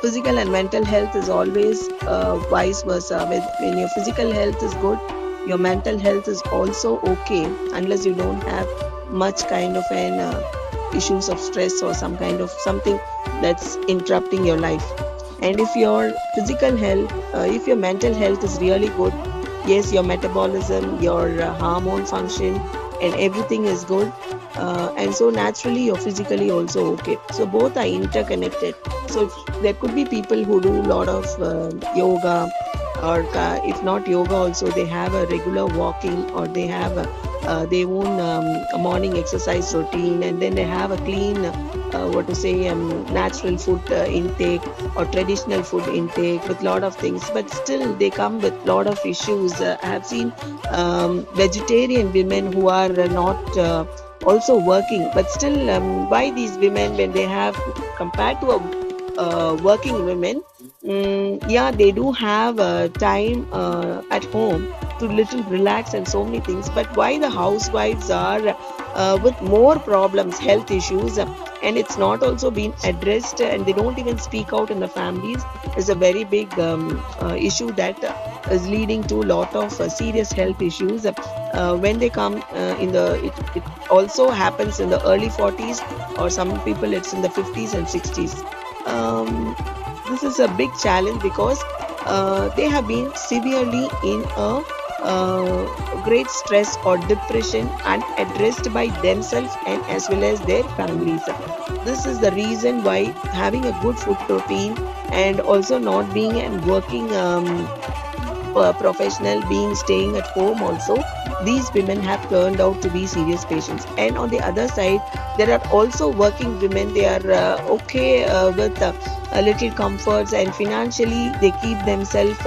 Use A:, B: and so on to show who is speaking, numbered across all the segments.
A: physical and mental health is always vice versa. When your physical health is good, your mental health is also okay, unless you don't have much kind of an issues of stress or some kind of something that's interrupting your life. And if your physical health, if your mental health is really good, yes, your metabolism, your hormone function, and everything is good, and so naturally you're physically also okay. So both are interconnected. So there could be people who do a lot of yoga, or if not yoga also, they have a regular walking, or they have their own morning exercise routine, and then they have a clean what to say natural food intake or traditional food intake with lot of things, but still they come with lot of issues. I have seen vegetarian women who are not also working, but still why these women, when they have compared to a working women, yeah, they do have time at home to little relax and so many things. But why the housewives are with more problems, health issues, and it's not also been addressed, and they don't even speak out in the families, is a very big issue that is leading to a lot of serious health issues. When they come in the, it also happens in the early 40s, or some people it's in the 50s and 60s. This is a big challenge because they have been severely in a great stress or depression, unaddressed by themselves and as well as their families. This is the reason why having a good food routine, and also not being and working professional, being staying at home also, these women have turned out to be serious patients. And on the other side, there are also working women. They are okay with a little comforts, and financially they keep themselves,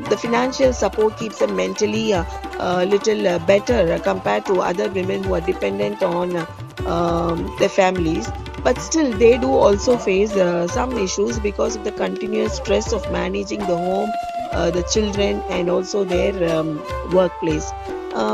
A: the financial support keeps them mentally a little better compared to other women who are dependent on their families. But still they do also face some issues because of the continuous stress of managing the home, the children, and also their workplace.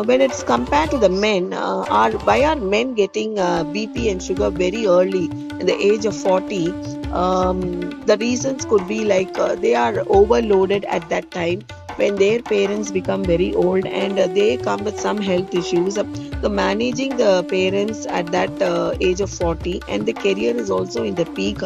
A: When it's compared to the men, why are men getting BP and sugar very early in the age of 40? The reasons could be like they are overloaded at that time when their parents become very old, and they come with some health issues. So managing the parents at that age of 40, and the career is also in the peak,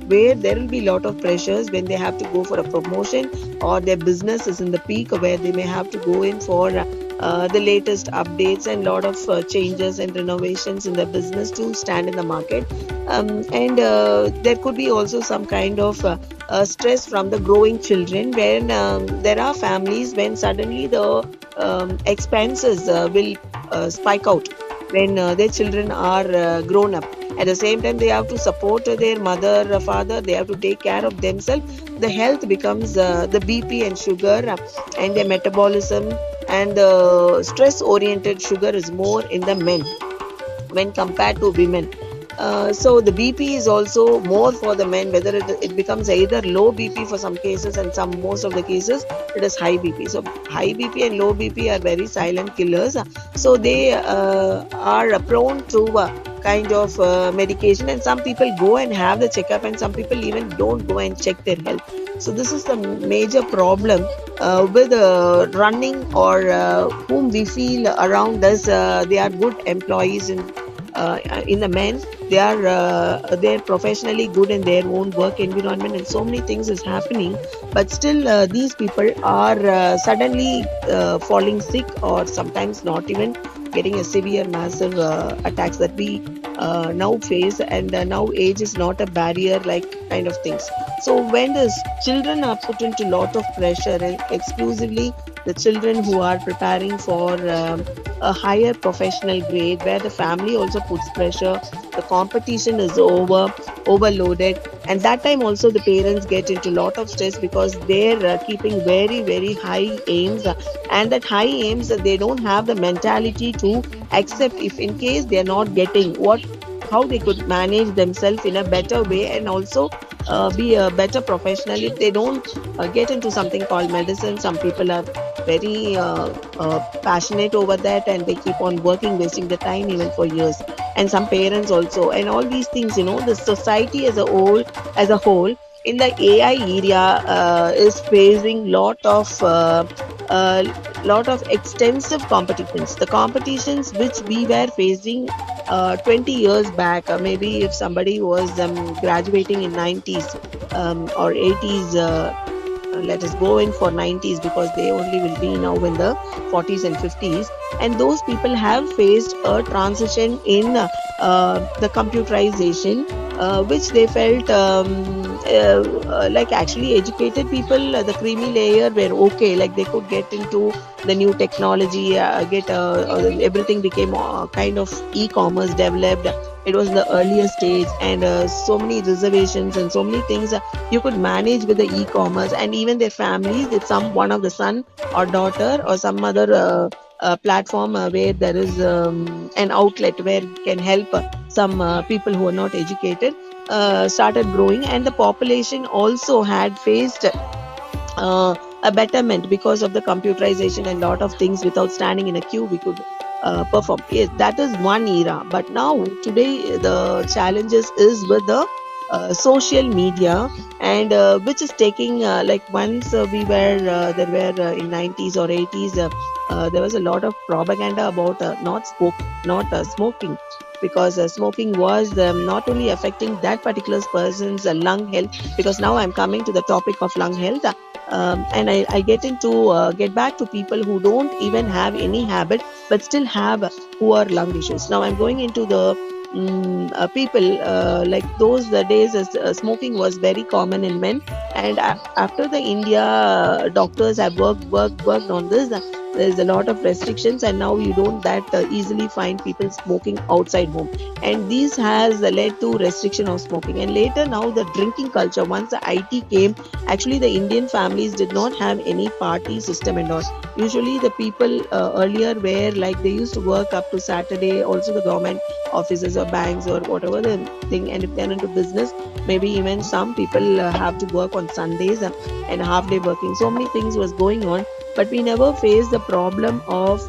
A: where there will be a lot of pressures when they have to go for a promotion, or their business is in the peak where they may have to go in for the latest updates and lot of changes and renovations in the business to stand in the market. And there could be also some kind of stress from the growing children, when there are families when suddenly the expenses will spike out when their children are grown up. At the same time, they have to support their mother, father, they have to take care of themselves. The health becomes the BP and sugar and their metabolism, and the stress oriented sugar is more in the men when compared to women. So the BP is also more for the men, whether it becomes either low BP for some cases, and most of the cases it is high BP. So high BP and low BP are very silent killers. So they are prone to kind of medication, and some people go and have the checkup, and some people even don't go and check their health. So this is the major problem with running, or whom we feel around us they are good employees in the men. They're professionally good in their own work environment, and so many things is happening, but still these people are suddenly falling sick, or sometimes not even getting a severe massive attacks that we now face. And now age is not a barrier, like kind of things. So when the children are put into lot of pressure, and exclusively the children who are preparing for a higher professional grade, where the family also puts pressure, the competition is overloaded, and that time also the parents get into lot of stress, because they're keeping very very high aims, and that high aims, they don't have the mentality to accept if in case they're not getting how they could manage themselves in a better way, and also be a better professional if they don't get into something called medicine. Some people are very passionate over that, and they keep on working, wasting the time even for years. And some parents also, and all these things, the society as a whole in the AI area is facing uh, lot of extensive competitions. The competitions which we were facing 20 years back, maybe if somebody was graduating in 90s or 80s. Let us go in for 90s because they only will be now in the 40s and 50s, and those people have faced a transition in the computerization, which they felt like actually educated people, the creamy layer were okay, like they could get into the new technology, get everything became kind of e-commerce developed. It was the earlier stage, and so many reservations and so many things you could manage with the e-commerce, and even their families, if some one of the son or daughter or some other platform where there is an outlet where you can help some people who are not educated, started growing, and the population also had faced a betterment because of the computerization, and lot of things without standing in a queue we could perform. Yes, that is one era. But now today the challenges is with the social media, and which is taking like once we were there were in 90s or 80s, there was a lot of propaganda about not smoking, because smoking was not only affecting that particular person's lung health. Because now I'm coming to the topic of lung health, and I get back to people who don't even have any habit but still have poor lung issues. Now I'm going into the people like those the days smoking was very common in men, and after the India doctors have worked on this, there's a lot of restrictions, and now you don't that easily find people smoking outside home, and this has led to restriction of smoking. And later now the drinking culture, once the IT came, actually the Indian families did not have any party system and all. Usually the people earlier were like they used to work up to Saturday, also the government offices or banks or whatever the thing, and if they're into business, maybe even some people have to work on Sundays and half day working. So many things was going on, but we never faced the problem of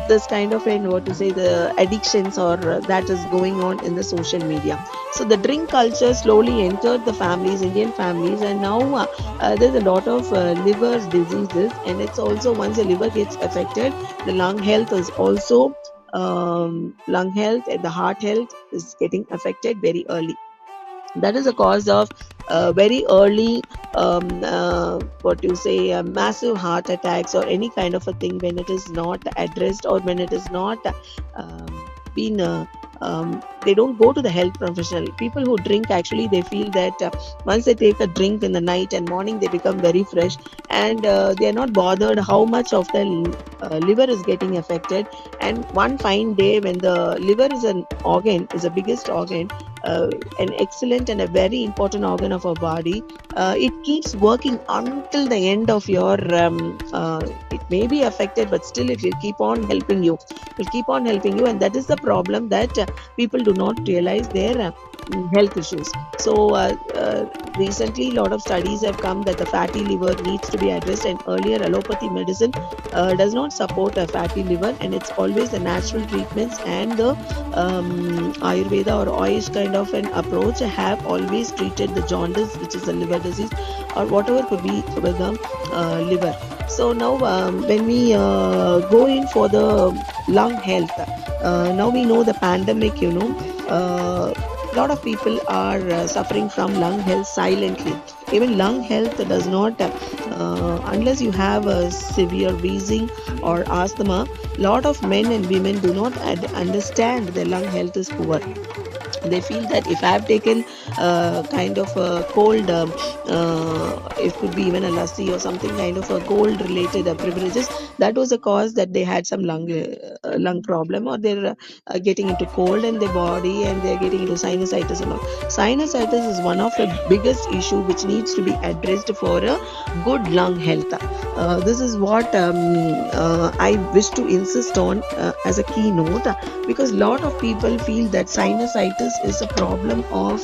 A: this kind of what to say, the addictions or that is going on in the social media. So the drink culture slowly entered the families, Indian families, and now there's a lot of liver diseases, and it's also once the liver gets affected, the lung health is also lung health and the heart health is getting affected very early. That is a cause of very early what you say massive heart attacks or any kind of a thing when it is not addressed, or when it is not been they don't go to the health professional. People who drink, actually they feel that once they take a drink in the night and morning they become very fresh, and they are not bothered how much of the liver is getting affected. And one fine day when the liver is an organ, is the biggest organ, an excellent and a very important organ of our body, it keeps working until the end of your it may be affected, but still it will keep on helping you. It will keep on helping you, and that is the problem that people do not realize their health issues. So recently a lot of studies have come that the fatty liver needs to be addressed, and earlier allopathy medicine does not support a fatty liver, and it's always the natural treatments and the Ayurveda or Ayush kind of an approach have always treated the jaundice, which is a liver disease, or whatever could be with the liver. So now when we go in for the lung health, now we know the pandemic, a lot of people are suffering from lung health silently. Even lung health does not, unless you have a severe wheezing or asthma, lot of men and women do not understand their lung health is poor. They feel that if I have taken kind of a cold, it could be even a lassi or something kind of a cold related privileges, that was a cause that they had some lung problem, or they're getting into cold in their body and they're getting into sinusitis and all. Sinusitis is one of the biggest issue which needs to be addressed for a good lung health. This is what I wish to insist on as a keynote, because a lot of people feel that sinusitis is a problem of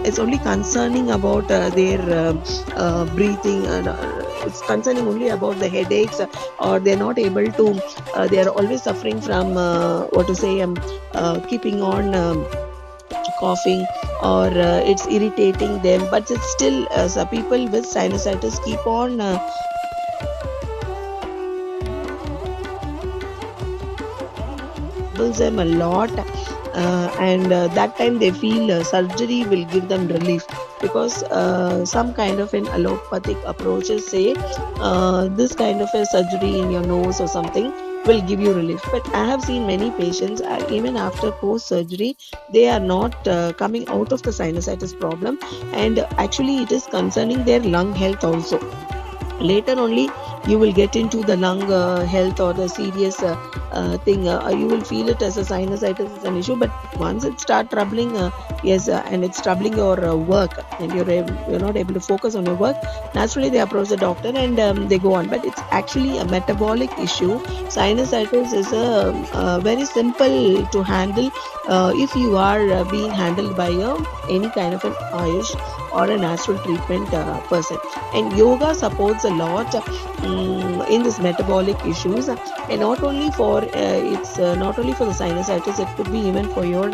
A: it's only concerning about their breathing, and it's concerning only about the headaches, or they're not able to they are always suffering from what to say keeping on coughing, or it's irritating them, but it's still some people with sinusitis keep on troubles them a lot, and that time they feel surgery will give them relief, because some kind of an allopathic approaches say this kind of a surgery in your nose or something will give you relief. But I have seen many patients, even after post surgery, they are not coming out of the sinusitis problem, and actually it is concerning their lung health also. Later only you will get into the lung health or the serious thing. You will feel it as a sinusitis is an issue, but once it start troubling, yes, and it's troubling your work, and you're not able to focus on your work, naturally they approach the doctor, and they go on. But it's actually a metabolic issue. Sinusitis is a very simple to handle if you are being handled by any kind of an Ayush or a natural treatment person. And yoga supports a lot in this metabolic issues, and not only for it's not only for the sinusitis, it could be even for your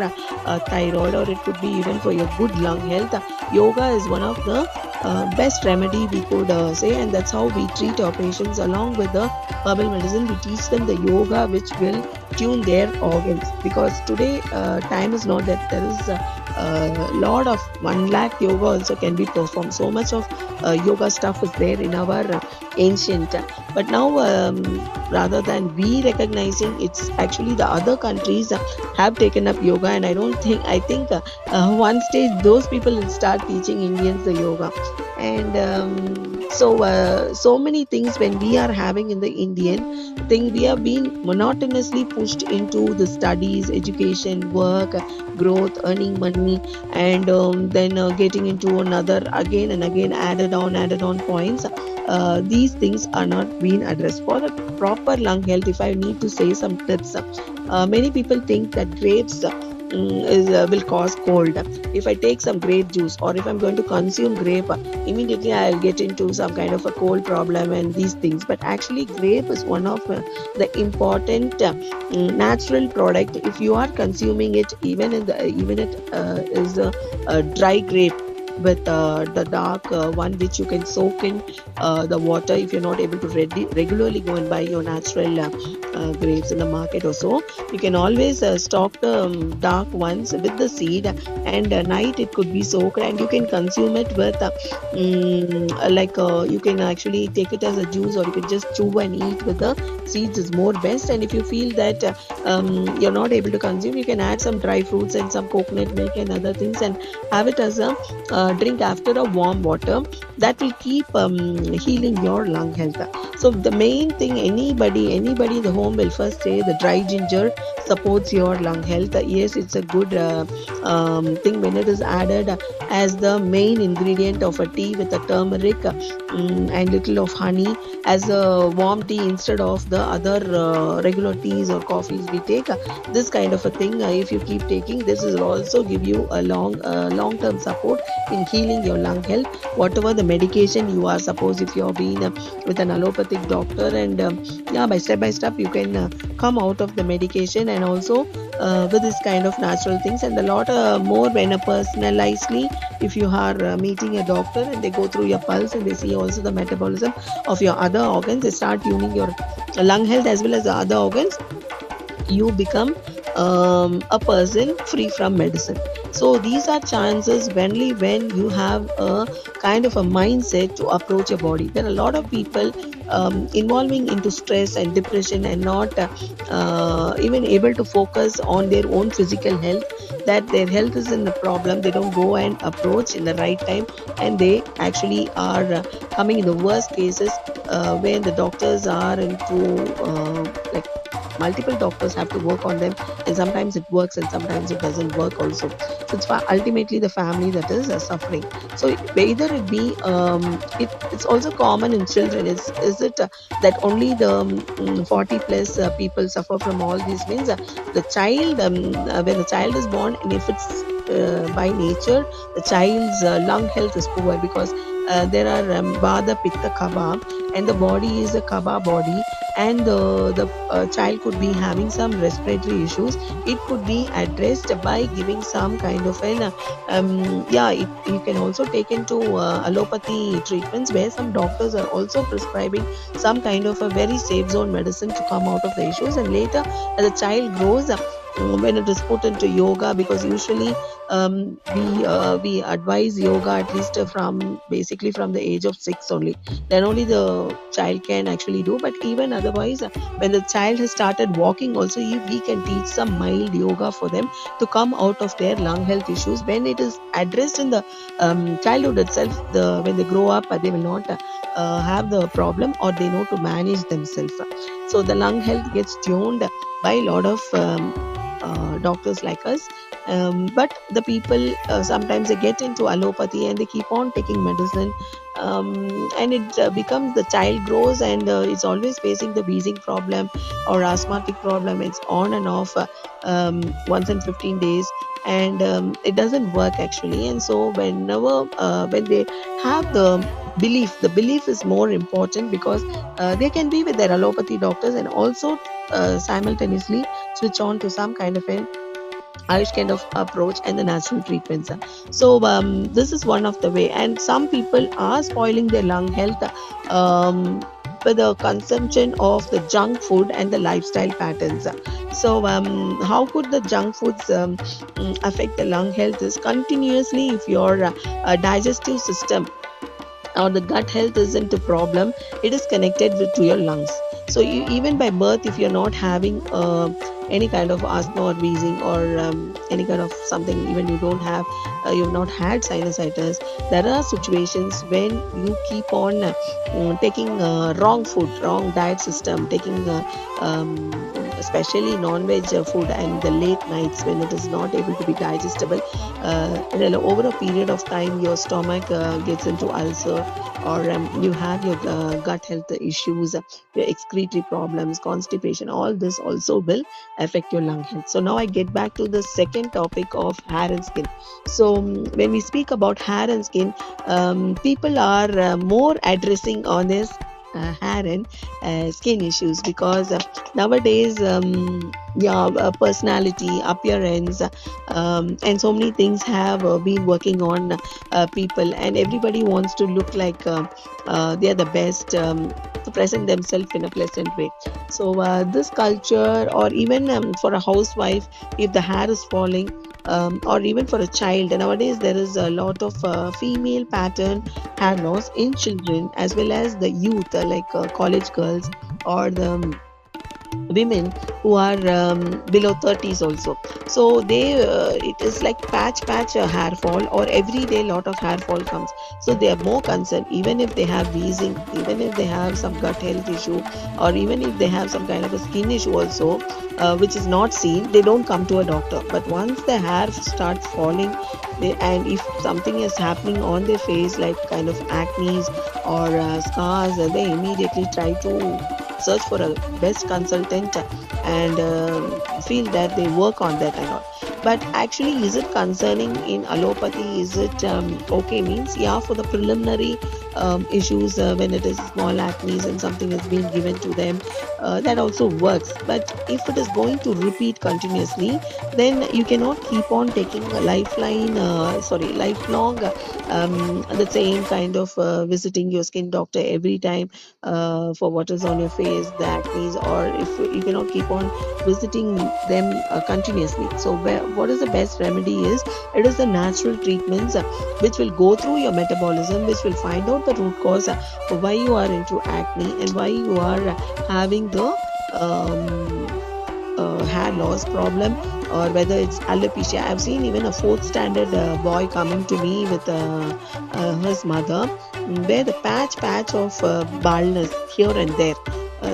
A: thyroid, or it could be even for your good lung health. Yoga is one of the best remedy we could say, and that's how we treat our patients. Along with the herbal medicine, we teach them the yoga which will tune their organs, because today time is not that there is a lot of 1 lakh yoga also can be performed. So much of yoga stuff is there in our ancient, but now rather than we recognizing, it's actually the other countries have taken up yoga. And I think one stage those people will start teaching Indians the yoga. And so many things when we are having in the Indian thing, we have been monotonously pushed into the studies, education, work, growth, earning money, and then getting into another again and again, added on points. These things are not being addressed. For the proper lung health, if I need to say some tips, many people think that grapes will cause cold. If I take some grape juice, or if I'm going to consume grape, immediately I'll get into some kind of a cold problem and these things. But actually, grape is one of the important natural product. If you are consuming it, even it is a dry grape with the dark one, which you can soak in the water. If you're not able to regularly go and buy your natural grapes in the market or so, you can always stock the dark ones with the seed, and night it could be soaked, and you can consume it with you can actually take it as a juice, or you can just chew and eat with the seeds is more best. And if you feel that you're not able to consume, you can add some dry fruits and some coconut milk and other things, and have it as a drink after a warm water. That will keep healing your lung health. So the main thing, anybody in the home will first say the dry ginger supports your lung health. Yes, it's a good thing when it is added as the main ingredient of a tea with a turmeric and little of honey as a warm tea instead of the other regular teas or coffees we take. This kind of a thing, if you keep taking, this will also give you a long term support in healing your lung health. Whatever the medication you are, suppose if you are being with an allopathic doctor, and by step you can come out of the medication, and also with this kind of natural things. And a lot more when a personalizedly, if you are meeting a doctor and they go through your pulse and they see also the metabolism of your other organs, they start tuning your lung health as well as the other organs, you become a person free from medicine. So these are chances only when you have a kind of a mindset to approach your body. There are a lot of people involving into stress and depression, and not even able to focus on their own physical health, that their health is in the problem. They don't go and approach in the right time, and they actually are coming in the worst cases when the doctors are into like multiple doctors have to work on them, and sometimes it works and sometimes it doesn't work also. So it's ultimately the family that is suffering. So either it be it's also common in children. Is it that only the 40 plus people suffer from all these? Means the child when the child is born, and if it's by nature the child's lung health is poor, because there are Vada, Pitta, Kapha, and the body is a Kapha body, and the child could be having some respiratory issues. It could be addressed by giving some kind of an you can also take into allopathy treatments, where some doctors are also prescribing some kind of a very safe zone medicine to come out of the issues. And later as the child grows up, when it is put into yoga, because usually we advise yoga at least from basically from the age of 6 only, then only the child can actually do. But even otherwise, when the child has started walking also, we can teach some mild yoga for them to come out of their lung health issues. When it is addressed in the childhood itself, when they grow up, they will not have the problem, or they know to manage themselves. So the lung health gets tuned by a lot of doctors like us. But the people sometimes they get into allopathy and they keep on taking medicine, and it becomes the child grows and it's always facing the wheezing problem or asthmatic problem. It's on and off once in 15 days, and it doesn't work actually. And so whenever when they have the belief is more important, because they can be with their allopathy doctors and also simultaneously switch on to some kind of an Irish kind of approach and the natural treatments. So this is one of the way, and some people are spoiling their lung health with the consumption of the junk food and the lifestyle patterns. So how could the junk foods affect the lung health? Is continuously, if your digestive system or the gut health isn't a problem, it is connected to your lungs. So even by birth, if you're not having any kind of asthma or wheezing or any kind of something, even you don't have you've not had sinusitis, there are situations when you keep on taking wrong food, wrong diet system, taking especially non-veg food, and the late nights when it is not able to be digestible. Over a period of time, your stomach gets into ulcer, or you have your gut health issues, your excretory problems, constipation. All this also will affect your lung health. So now I get back to the second topic of hair and skin. So when we speak about hair and skin, people are more addressing on this hair and skin issues, because nowadays personality, appearance, and so many things have been working on people, and everybody wants to look like they are the best, to present themselves in a pleasant way. So this culture, or even for a housewife, if the hair is falling, or even for a child, nowadays there is a lot of female pattern hair loss in children as well as the youth, like college girls or the women who are below 30s also. So they it is like patch hair fall, or every day lot of hair fall comes. So they are more concerned, even if they have wheezing, even if they have some gut health issue, or even if they have some kind of a skin issue also, which is not seen, they don't come to a doctor. But once the hair starts falling, and if something is happening on their face, like kind of acne or scars, they immediately try to search for a best consultant and feel that they work on that and all. But actually, is it concerning in allopathy? Is it okay? Means, yeah, for the preliminary issues, when it is small acne and something has been given to them, that also works. But if it is going to repeat continuously, then you cannot keep on taking a lifelong, the same kind of visiting your skin doctor every time for what is on your face, the acne, or if you cannot keep on visiting them continuously. So what is the best remedy is, it is the natural treatments which will go through your metabolism, which will find out the root cause why you are into acne and why you are having the hair loss problem, or whether it's alopecia. I've seen even a fourth standard boy coming to me with his mother, where the patch of baldness here and there.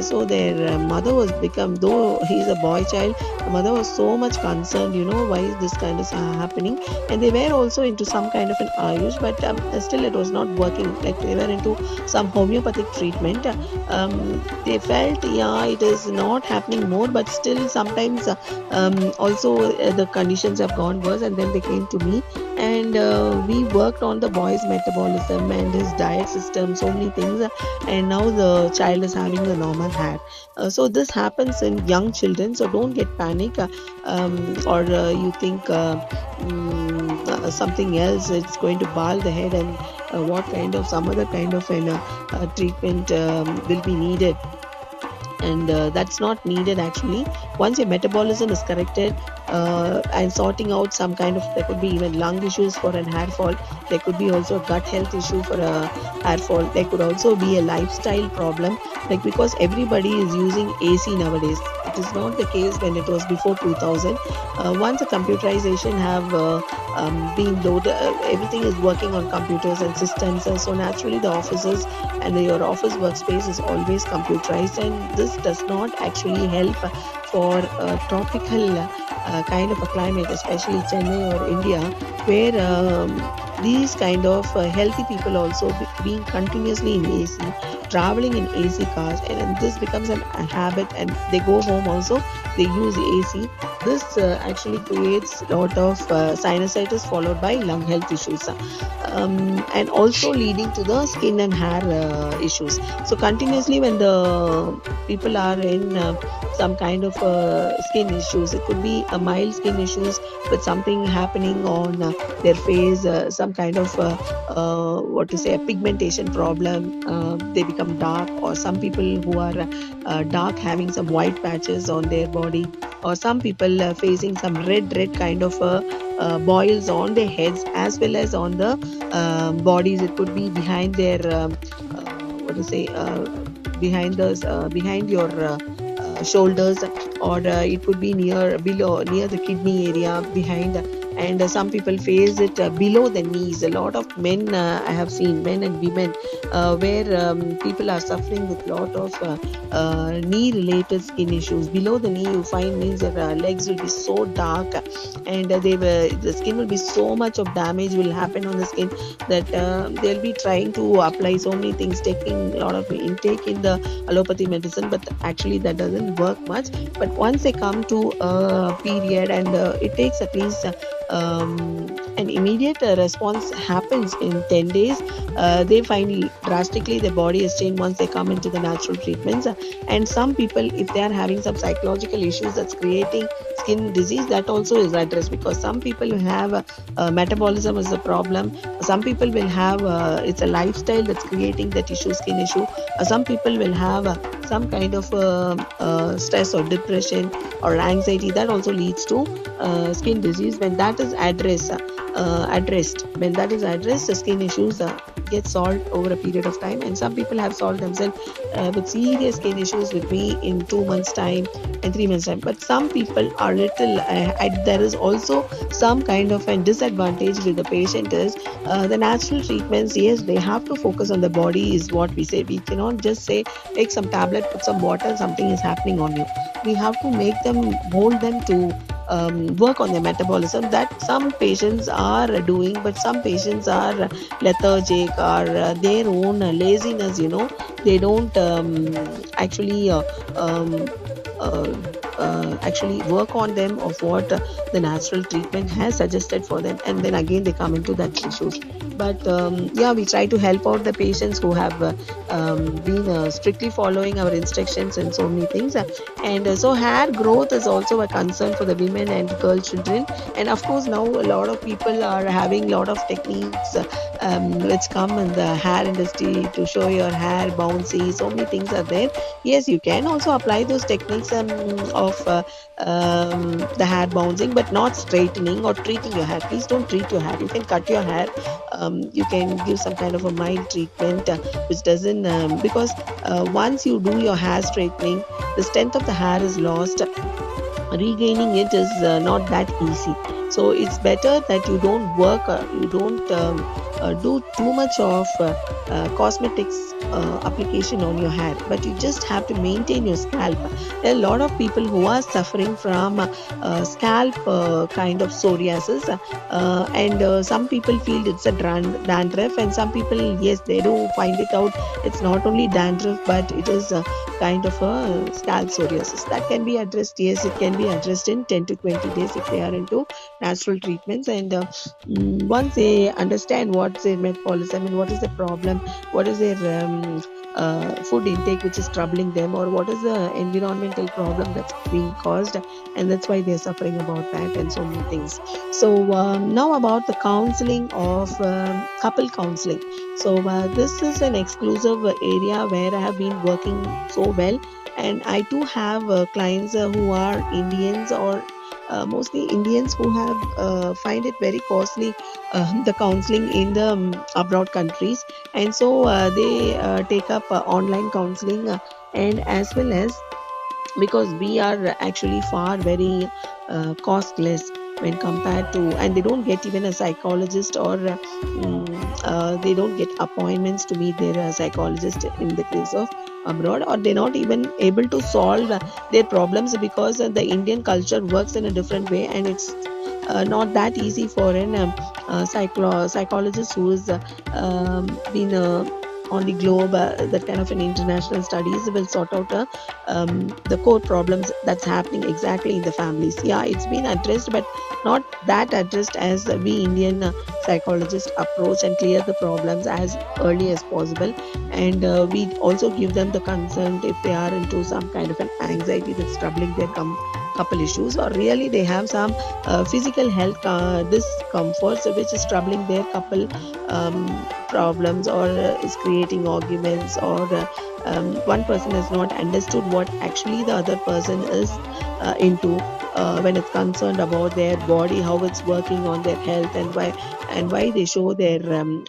A: So their mother was become, though he is a boy child, The mother was so much concerned, why is this kind of happening? And they were also into some kind of an Ayush, but still it was not working. Like they were into some homeopathic treatment. They felt, yeah, it is not happening more, but still sometimes also the conditions have gone worse. And then they came to me, and we worked on the boy's metabolism and his diet system, so many things, and now the child is having the normal hair. So this happens in young children, so don't get panic, or you think something else, it's going to bald the head, and what kind of some other kind of an treatment will be needed. And that's not needed actually. Once your metabolism is corrected, and sorting out some kind of, there could be even lung issues for an hair fall, there could be also a gut health issue for a hair fall, there could also be a lifestyle problem, like because everybody is using AC nowadays. It is not the case when it was before 2000. Once the computerization have been loaded, everything is working on computers and systems, so naturally the offices and your office workspace is always computerized, and this does not actually help for tropical kind of a climate, especially Chennai or India, where these kind of healthy people also being continuously in AC, traveling in AC cars, and this becomes a habit, and they go home also, they use AC. This actually creates a lot of sinusitis followed by lung health issues, and also leading to the skin and hair issues. So continuously when the people are in some kind of skin issues, it could be a mild skin issues with something happening on their face, some kind of what to say, a pigmentation problem, they become dark, or some people who are dark having some white patches on their body, or some people facing some red kind of boils on their heads as well as on the bodies. It could be behind their what to say, behind your shoulders, or it could be near the kidney area behind, and some people face it below the knees. A lot of men, I have seen men and women, where people are suffering with lot of knee related skin issues. Below the knee you find means their legs will be so dark, and the skin will be so much of damage will happen on the skin that they'll be trying to apply so many things, taking a lot of intake in the allopathy medicine, but actually that doesn't work much. But once they come to a period, and it takes at least an immediate response happens in 10 days. They find drastically the body has changed once they come into the natural treatments. And some people, if they are having some psychological issues that's creating skin disease, that also is addressed, because some people have metabolism is a problem. Some people will have it's a lifestyle that's creating that issue, skin issue. Some people will have some kind of stress or depression or anxiety that also leads to skin disease. When that is addressed, the skin issues get solved over a period of time. And some people have solved themselves with serious skin issues with me in 2 months time and 3 months time. But some people are little there is also some kind of a disadvantage with the patient is the natural treatments. Yes, they have to focus on the body is what we say. We cannot just say take some tablet, put some water, something is happening on you. We have to make them, mold them to work on their metabolism. That some patients are doing, but some patients are lethargic, or their own laziness, they don't actually actually work on them of what the natural treatment has suggested for them, and then again they come into that issues. But yeah, we try to help out the patients who have been strictly following our instructions and so many things. And so hair growth is also a concern for the women and girl children. And of course now a lot of people are having a lot of techniques which come in the hair industry to show your hair bouncy. So many things are there. Yes, you can also apply those techniques of the hair bouncing, but not straightening or treating your hair. Please don't treat your hair. You can cut your hair. You can give some kind of a mild treatment which doesn't because once you do your hair straightening, the strength of the hair is lost. Regaining it is not that easy. So it's better that you don't work, you don't do too much of cosmetics application on your hair, but you just have to maintain your scalp. There are a lot of people who are suffering from scalp kind of psoriasis, and some people feel it's a dandruff, and some people, yes, they do find it out. It's not only dandruff, but it is kind of a scalp psoriasis that can be addressed. Yes, it can be addressed in 10 to 20 days if they are into natural treatments. And once they understand what's their metabolism and what is the problem, what is their food intake which is troubling them, or what is the environmental problem that's being caused, and that's why they're suffering about that, and so many things. So now about the counseling of couple counseling. So this is an exclusive area where I have been working so well, and I do have clients who are Indians, or mostly Indians who have find it very costly, the counseling in the abroad countries, and so they take up online counseling, and as well as, because we are actually far very costless when compared to, and they don't get even a psychologist, or they don't get appointments to meet their psychologist in the case of abroad, or they're not even able to solve their problems, because the Indian culture works in a different way, and it's not that easy for an psychologist who is been on the globe, that kind of an international studies will sort out the core problems that's happening exactly in the families. Yeah, it's been addressed, but not that addressed as we Indian psychologists approach and clear the problems as early as possible. And we also give them the consent if they are into some kind of an anxiety that's troubling their couple issues, or really they have some physical health discomforts which is troubling their couple problems, or is creating arguments, or one person has not understood what actually the other person is into, when it's concerned about their body, how it's working on their health, and why they show their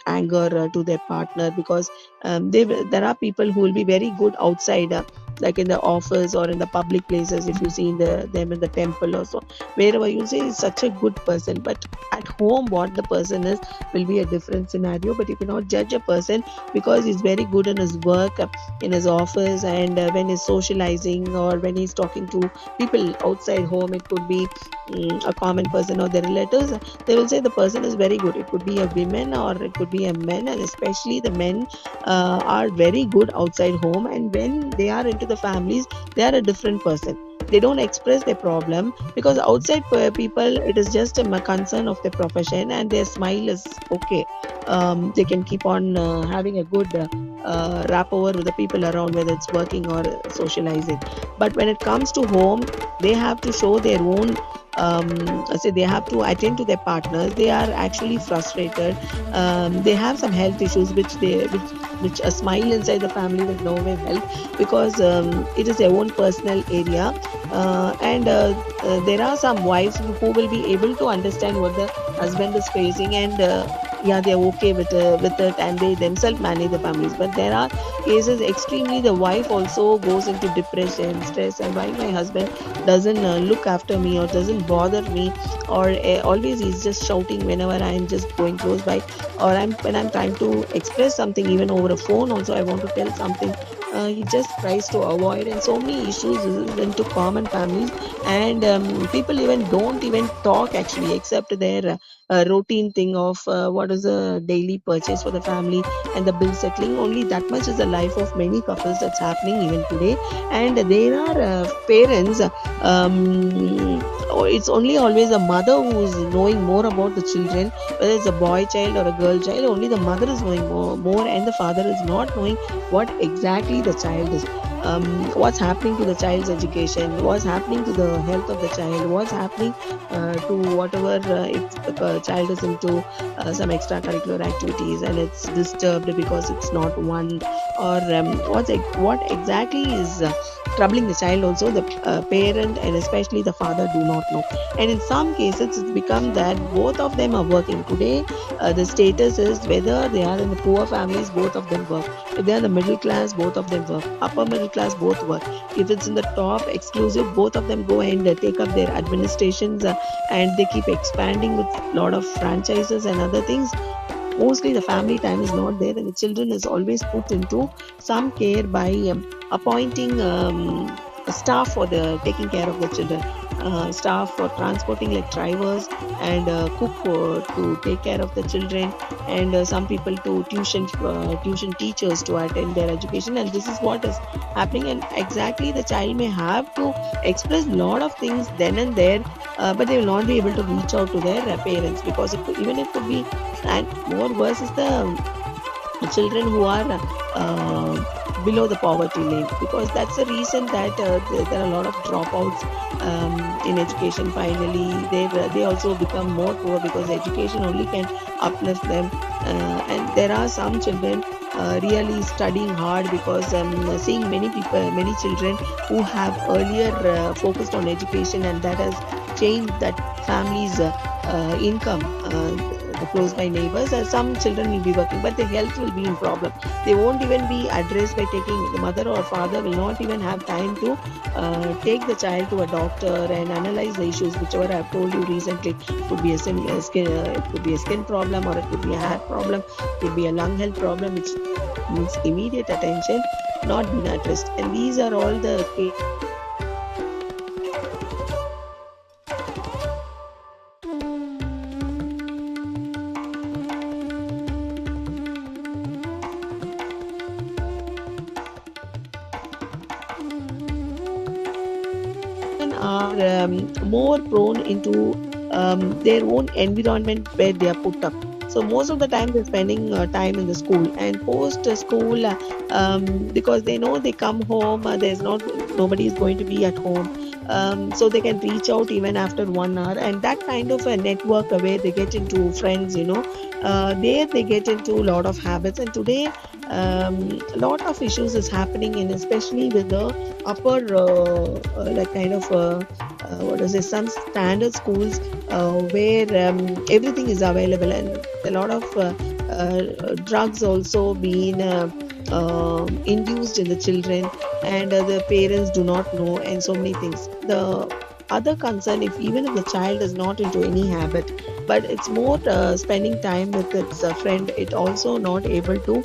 A: anger to their partner, because there are people who will be very good outside, like in the office or in the public places, if you see them in the temple or so, wherever you say is such a good person, but at home what the person is will be a different scenario. But you cannot judge a person because he's very good in his work, in his office, and when he's socializing, or when he's talking to people outside home, it could be a common person or their relatives, they will say the person is very good. It could be a women or it could be a men, and especially the men are very good outside home, and when they are into the families, they are a different person. They don't express their problem, because outside people, it is just a concern of their profession, and their smile is okay. They can keep on having a good rapport with the people around, whether it's working or socializing. But when it comes to home, they have to show their own, say they have to attend to their partners. They are actually frustrated. They have some health issues which a smile inside the family will no way help, because it is their own personal area. And there are some wives who will be able to understand what the husband is facing, and yeah, they're okay with it, and they themselves manage the families. But there are cases extremely, the wife also goes into depression, stress, and why my husband doesn't look after me, or doesn't bother me, or always he's just shouting whenever I'm just going close by, or when I'm trying to express something, even over a phone also, I want to tell something, he just tries to avoid. And so many issues is into common families, and people even don't even talk actually, except their routine thing of what is a daily purchase for the family and the bill settling. Only that much is the life of many couples that's happening even today. And there are parents, it's only always a mother who is knowing more about the children, whether it's a boy child or a girl child. Only the mother is knowing more, and the father is not knowing what exactly the child is, what's happening to the child's education, what's happening to the health of the child, what's happening to whatever, if the child is into some extracurricular activities and it's disturbed because it's not one, or what exactly is troubling the child. Also the parent and especially the father do not know. And in some cases it's become that both of them are working today. The status is whether they are in the poor families, both of them work. If they are in the middle class, both of them work. Upper middle class, both work. If it's in the top exclusive, both of them go and take up their administrations, and they keep expanding with a lot of franchises and other things. mostly the family time is not there, and the children is always put into some care by appointing staff for the taking care of the children, staff for transporting like drivers, and cook for to take care of the children, and some people to tuition teachers to attend their education. And this is what is happening, and exactly the child may have to express a lot of things then and there, but they will not be able to reach out to their parents, because even it could be, and more worse is the children who are below the poverty line, because that's the reason that there are a lot of dropouts in education. Finally they also become more poor, because education only can uplift them, and there are some children really studying hard, because seeing many children who have earlier focused on education, and that has changed that family's income. The close by neighbors, some children will be working, but their health will be in problem. They won't even be addressed by taking, the mother or father will not even have time to take the child to a doctor and analyze the issues, whichever I have told you recently. It could be it could be a skin problem, or it could be a hair problem, it could be a lung health problem, which needs immediate attention, not being addressed. And these are all the are more prone into their own environment where they are put up. So most of the time they're spending time in the school, and post school, because they know they come home, there's not nobody is going to be at home. So they can reach out even after 1 hour, and that kind of a network where they get into friends, there they get into a lot of habits. And today a lot of issues is happening, in especially with the upper like kind of what is it, some standard schools where everything is available, and a lot of drugs also being induced in the children, and the parents do not know, and so many things. The other concern, if even if the child is not into any habit, but it's more spending time with its friend, it also not able to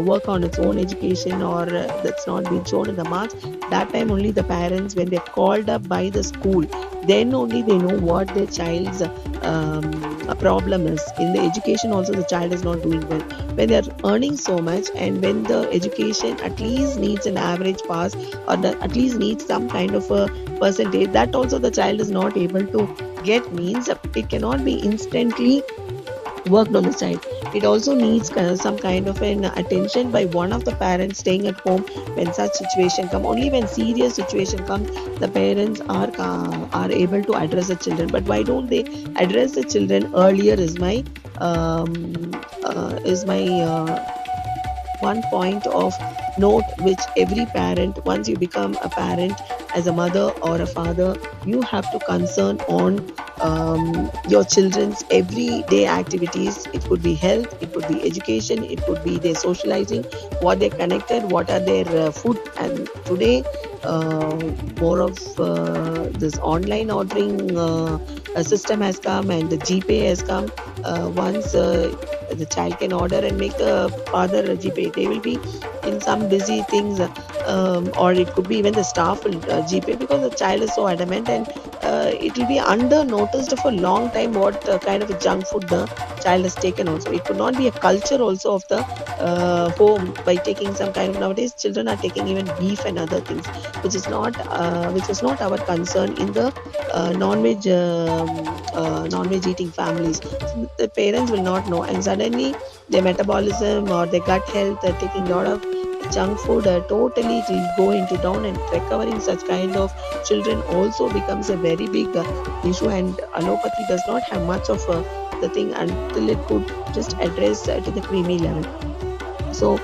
A: work on its own education, or that's not been shown in the marks. That time only the parents, when they're called up by the school, then only they know what their child's problem is. In the education also the child is not doing well, when they're earning so much, and when the education at least needs an average pass, or at least needs some kind of a percentage, that also the child is not able to get, means it cannot be instantly worked on the child. It also needs some kind of an attention by one of the parents staying at home when such situation come. Only when serious situation comes, the parents are able to address the children. But why don't they address the children earlier is my one point of note, which every parent, once you become a parent, as a mother or a father, you have to concern on your children's everyday activities. It could be health, it could be education, it could be their socializing, what they're connected, what are their food. And today more of this online ordering system has come, and the GPay has come. Once the child can order and make the father GPay, they will be in some busy things, or it could be even the staff will GPay, because the child is so adamant, and it will be under noticed for a long time what kind of a junk food the child has taken. Also, it could not be a culture also of the home by taking some kind of, nowadays children are taking even beef and other things, which is not our concern in the non-veg eating families. So the parents will not know, and suddenly their metabolism or their gut health are taking a lot of junk food, totally it will go into down, and recovering such kind of children also becomes a very big issue. And allopathy does not have much of the thing until it could just address to the creamy level. So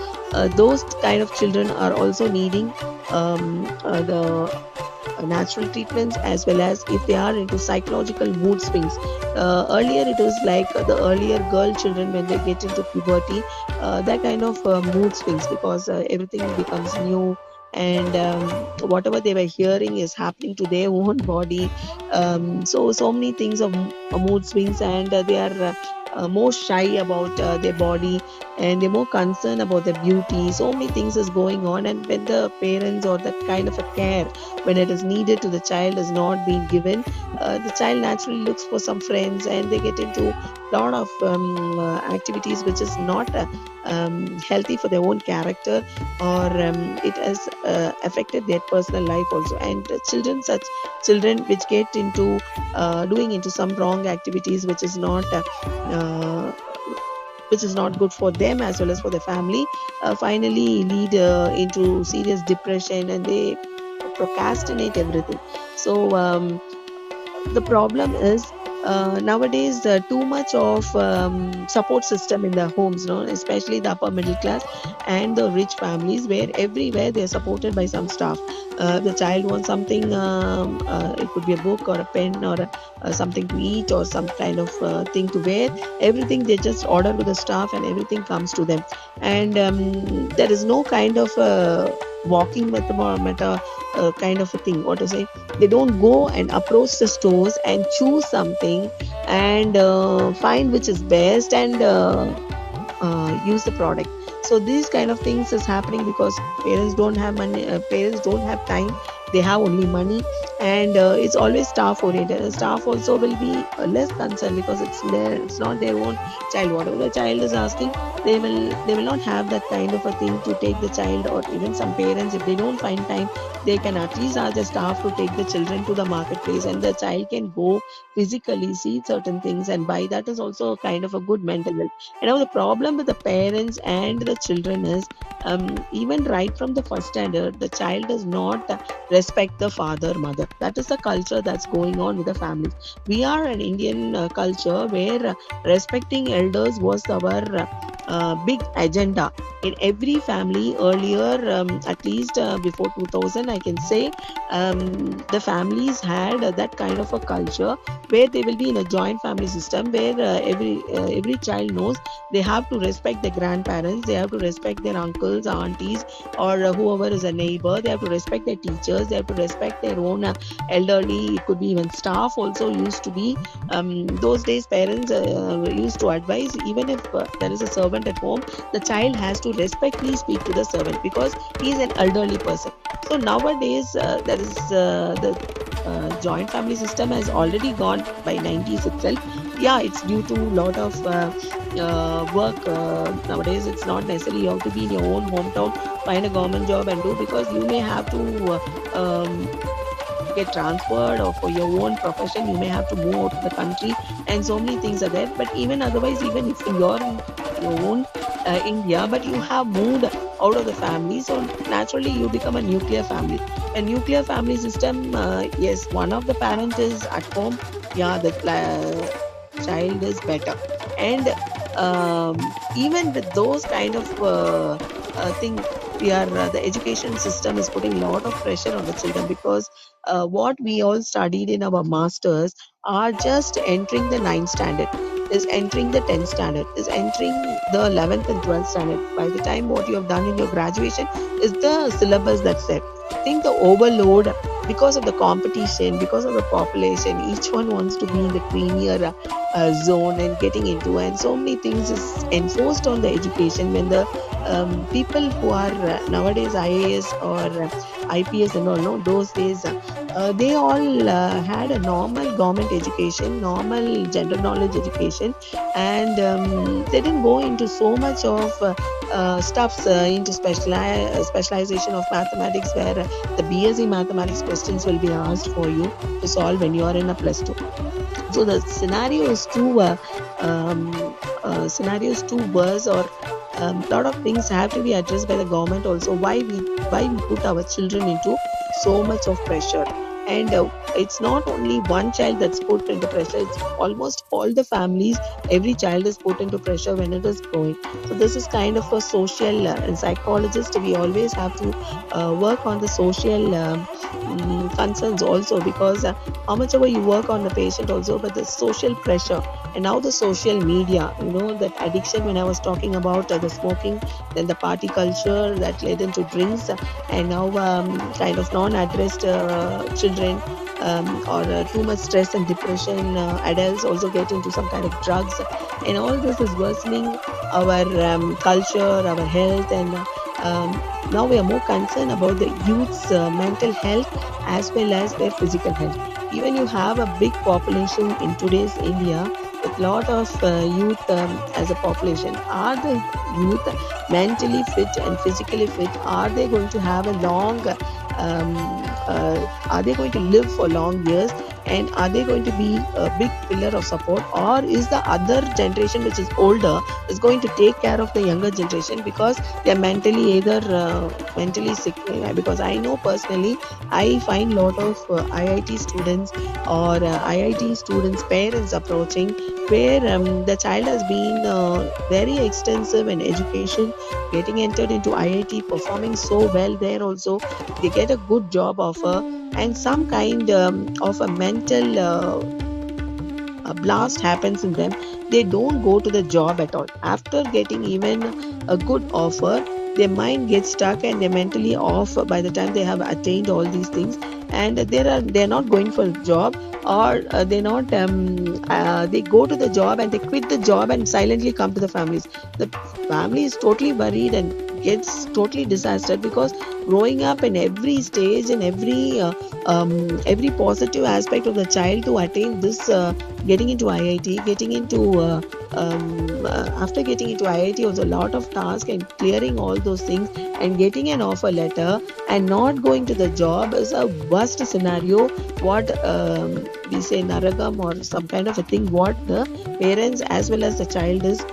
A: those kind of children are also needing the natural treatments, as well as if they are into psychological mood swings. Earlier it was like the earlier girl children, when they get into puberty, that kind of mood swings, because everything becomes new, and whatever they were hearing is happening to their own body. So many things of mood swings, and they are more shy about their body, and they're more concerned about their beauty. So many things is going on, and when the parents or that kind of a care when it is needed to the child is not being given, the child naturally looks for some friends, and they get into lot of activities which is not healthy for their own character, or it has affected their personal life also. And such children which get into doing into some wrong activities uh, which is not good for them as well as for the family, finally lead into serious depression, and they procrastinate everything. So the problem is nowadays too much of support system in the homes, no, especially the upper middle class and the rich families, where everywhere they are supported by some staff. The child wants something, it could be a book or a pen or something to eat or some kind of thing to wear. Everything they just order to the staff, and everything comes to them. And there is no kind of walking meta kind of a thing, what to say. They don't go and approach the stores and choose something, and find which is best, and use the product. So these kind of things is happening because parents don't have money, parents don't have time, they have only money. And it's always staff oriented, and staff also will be less concerned because it's not their own child. Whatever the child is asking, they will not have that kind of a thing to take the child. Or even some parents, if they don't find time, they can at least ask the staff to take the children to the marketplace, and the child can go physically see certain things and buy. That is also a kind of a good mental health. And now the problem with the parents and the children is, even right from the first standard, the child does not respect the father, mother. That is the culture that's going on with the families. We are an Indian culture where respecting elders was our big agenda in every family earlier. At least before 2000, I can say, the families had that kind of a culture where they will be in a joint family system, where every child knows they have to respect their grandparents, they have to respect their uncles, aunties, or whoever is a neighbor. They have to respect their teachers, they have to respect their own elderly. It could be even staff also used to be. Those days parents used to advise, even if there is a servant at home, the child has to respectfully speak to the servant because he is an elderly person. So nowadays there is the joint family system has already gone by 90s itself. Yeah, it's due to a lot of work. Nowadays it's not necessary you have to be in your own hometown, find a government job and do, because you may have to get transferred, or for your own profession you may have to move out of the country, and so many things are there. But even otherwise, even if you're in your own India, but you have moved out of the family, so naturally you become a nuclear family. A nuclear family system, yes, one of the parents is at home, yeah, the child is better. And even with those kind of thing, we are the education system is putting a lot of pressure on the children, because what we all studied in our masters are just entering the ninth standard, is entering the 10th standard, is entering the 11th and 12th standard. By the time what you have done in your graduation is the syllabus that's there. I think the overload, because of the competition, because of the population, each one wants to be in the premier zone and getting into, and so many things is enforced on the education. When the people who are nowadays IAS or IPS and all, no, those days they all had a normal government education, normal general knowledge education, and they didn't go into so much of stuffs into specialization of mathematics, where the BSc mathematics questions will be asked for you to solve when you are in a plus two. So the scenario is too worse, or lot of things have to be addressed by the government also. Why we put our children into so much of pressure? And it's not only one child that's put into pressure, it's almost all the families. Every child is put into pressure when it is growing. So this is kind of a social and psychologist, we always have to work on the social concerns also, because how much ever you work on the patient also, but the social pressure, and now the social media, that addiction when I was talking about the smoking, then the party culture that led into drinks, and now kind of non-addressed children or too much stress and depression. Adults also get into some kind of drugs, and all this is worsening our culture, our health, and now we are more concerned about the youth's mental health as well as their physical health. Even you have a big population in today's India with lot of youth as a population. Are the youth mentally fit and physically fit? Are they going to have a long are they going to live for long years, and are they going to be a big pillar of support, or is the other generation which is older is going to take care of the younger generation because they are mentally either mentally sick? Because I know personally, I find lot of IIT students or IIT students parents approaching where the child has been very extensive in education, getting entered into IIT, performing so well there also. They get a good job offer, and some kind of a mental blast happens in them. They don't go to the job at all. After getting even a good offer, their mind gets stuck and they're mentally off by the time they have attained all these things, and they're not going for a job, or they're not they go to the job and they quit the job and silently come to the families. The family is totally worried and gets totally disastered, because growing up in every stage and every positive aspect of the child to attain this getting into IIT, getting into after getting into IIT also a lot of tasks and clearing all those things and getting an offer letter and not going to the job is a worst scenario. What we say naragam or some kind of a thing, what the parents as well as the child is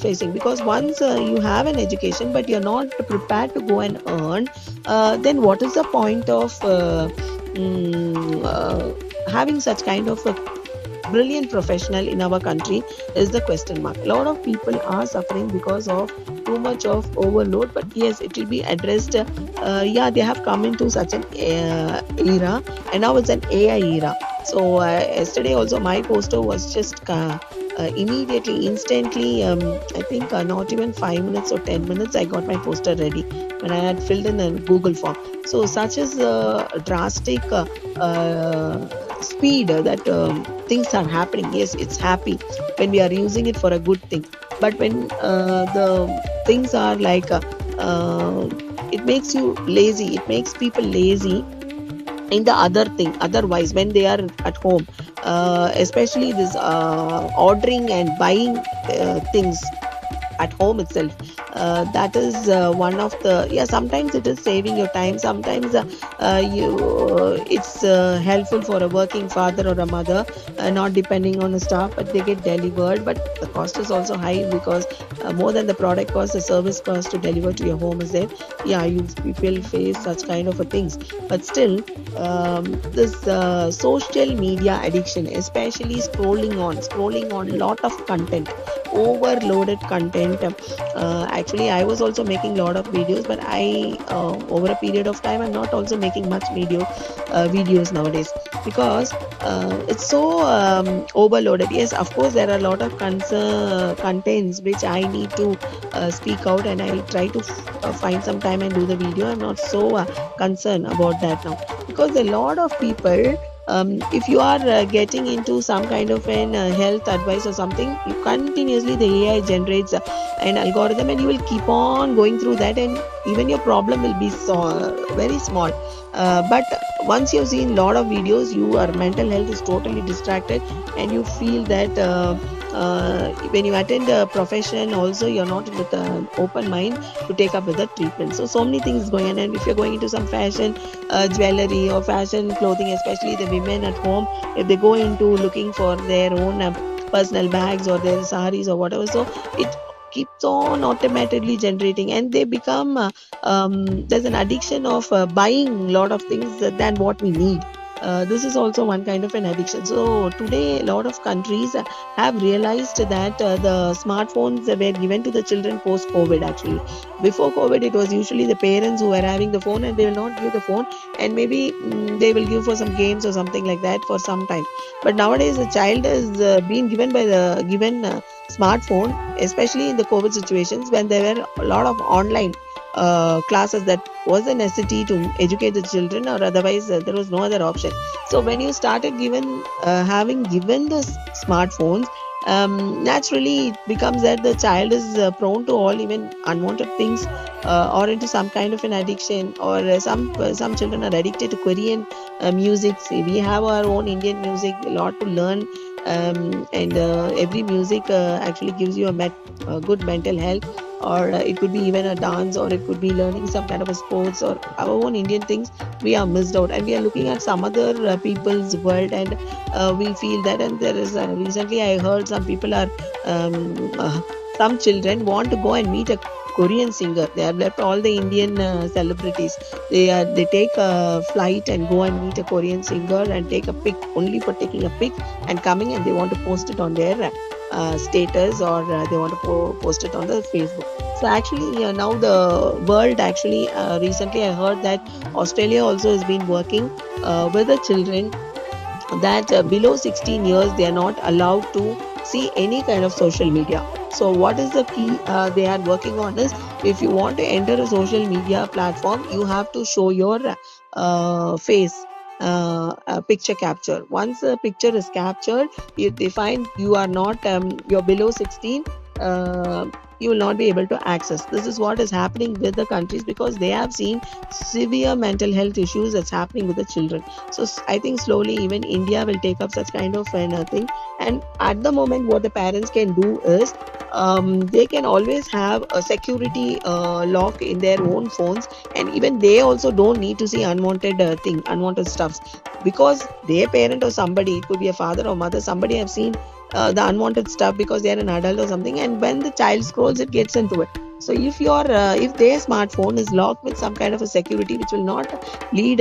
A: facing. Because once you have an education but you're not prepared to go and earn, then what is the point of having such kind of a brilliant professional in our country is the question mark. A lot of people are suffering because of too much of overload, but yes, it will be addressed. Yeah, they have come into such an era, and now it's an AI era. So yesterday also my poster was just immediately, instantly, I think not even 5 minutes or 10 minutes, I got my poster ready when I had filled in a Google form. So such is a drastic speed that things are happening. Yes, it's happy when we are using it for a good thing, but when the things are like it makes you lazy, it makes people lazy in the other thing. Otherwise, when they are at home, especially this ordering and buying things at home itself, that is one of the, yeah, sometimes it is saving your time, sometimes it's helpful for a working father or a mother, not depending on the staff, but they get delivered. But the cost is also high, because more than the product cost, the service cost to deliver to your home is there. Yeah, you people face such kind of a things, but still this social media addiction, especially scrolling on lot of content, overloaded content. Actually, I was also making a lot of videos, but I over a period of time I'm not also making much videos nowadays, because it's so overloaded. Yes, of course there are a lot of contents which I need to speak out, and I try to find some time and do the video. I'm not so concerned about that now, because a lot of people, if you are getting into some kind of an health advice or something, you continuously the AI generates an algorithm, and you will keep on going through that, and even your problem will be very small. But once you've seen a lot of videos, your mental health is totally distracted, and you feel that when you attend a profession also, you're not with an open mind to take up with the treatment. So many things going on. And if you're going into some fashion jewelry or fashion clothing, especially the women at home, if they go into looking for their own personal bags or their saris or whatever, so it keeps on automatically generating, and they become there's an addiction of buying a lot of things than what we need. This is also one kind of an addiction. So today a lot of countries have realized that the smartphones were given to the children post COVID. Actually, before COVID it was usually the parents who were having the phone, and they will not give the phone, and maybe they will give for some games or something like that for some time. But nowadays the child is being given by the given smartphone, especially in the COVID situations when there were a lot of online. classes that was a necessity to educate the children, or otherwise there was no other option. So when you started given having given the smartphones, naturally it becomes that the child is prone to all even unwanted things, or into some kind of an addiction, or some children are addicted to Korean music. See, we have our own Indian music, a lot to learn, and every music actually gives you a good mental health, or it could be even a dance, or it could be learning some kind of a sports, or our own Indian things. We are missed out, and we are looking at some other people's world, and we feel that. And there is recently I heard some people are some children want to go and meet a Korean singer. They have left all the Indian celebrities. They take a flight and go and meet a Korean singer and take a pic, only for taking a pic and coming, and they want to post it on their status, or they want to post it on the Facebook. So actually now the world actually recently I heard that Australia also has been working with the children that below 16 years they are not allowed to see any kind of social media. So what is the key they are working on is, if you want to enter a social media platform, you have to show your face picture capture. Once the picture is captured, if they find you are not you're below 16, uh, you will not be able to access. This is what is happening with the countries, because they have seen severe mental health issues that's happening with the children. So I think slowly even India will take up such kind of an thing. And at the moment, what the parents can do is, they can always have a security lock in their own phones, and even they also don't need to see unwanted stuffs, because their parent or somebody, it could be a father or mother, somebody have seen the unwanted stuff because they are an adult or something, and when the child scrolls, it gets into it. So if their smartphone is locked with some kind of a security which will not lead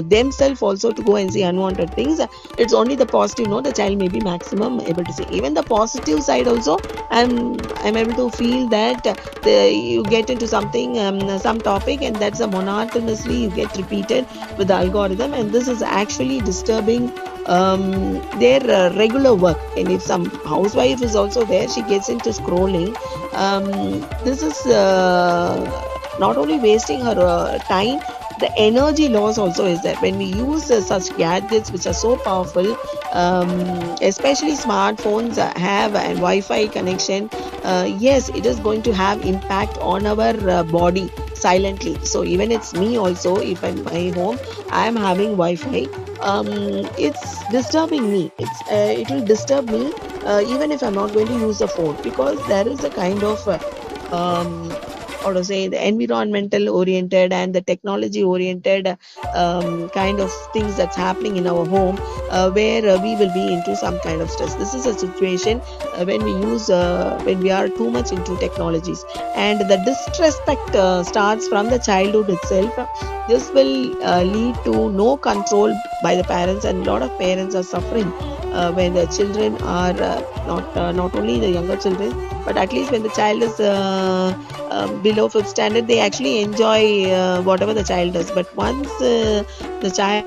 A: themselves also to go and see unwanted things, it's only the positive note the child may be maximum able to see. Even the positive side also, I'm able to feel that you get into something, some topic, and that's a monotonously you get repeated with the algorithm, and this is actually disturbing their regular work. And if some housewife is also there, she gets into scrolling. This is not only wasting her time, the energy loss also is there when we use such gadgets which are so powerful, especially smartphones have a Wi-Fi connection. Yes, it is going to have impact on our body silently. So even it's me also, if in my home I am having Wi-Fi, it's disturbing me. It will disturb me even if I'm not going to use the phone, because there is a kind of um, how to say, the environmental oriented and the technology oriented kind of things that's happening in our home, where we will be into some kind of stress. This is a situation when we are too much into technologies, and the disrespect starts from the childhood itself. This will lead to no control by the parents, and a lot of parents are suffering when the children are not only the younger children, but at least when the child is below fifth standard, they actually enjoy whatever the child does. But once the child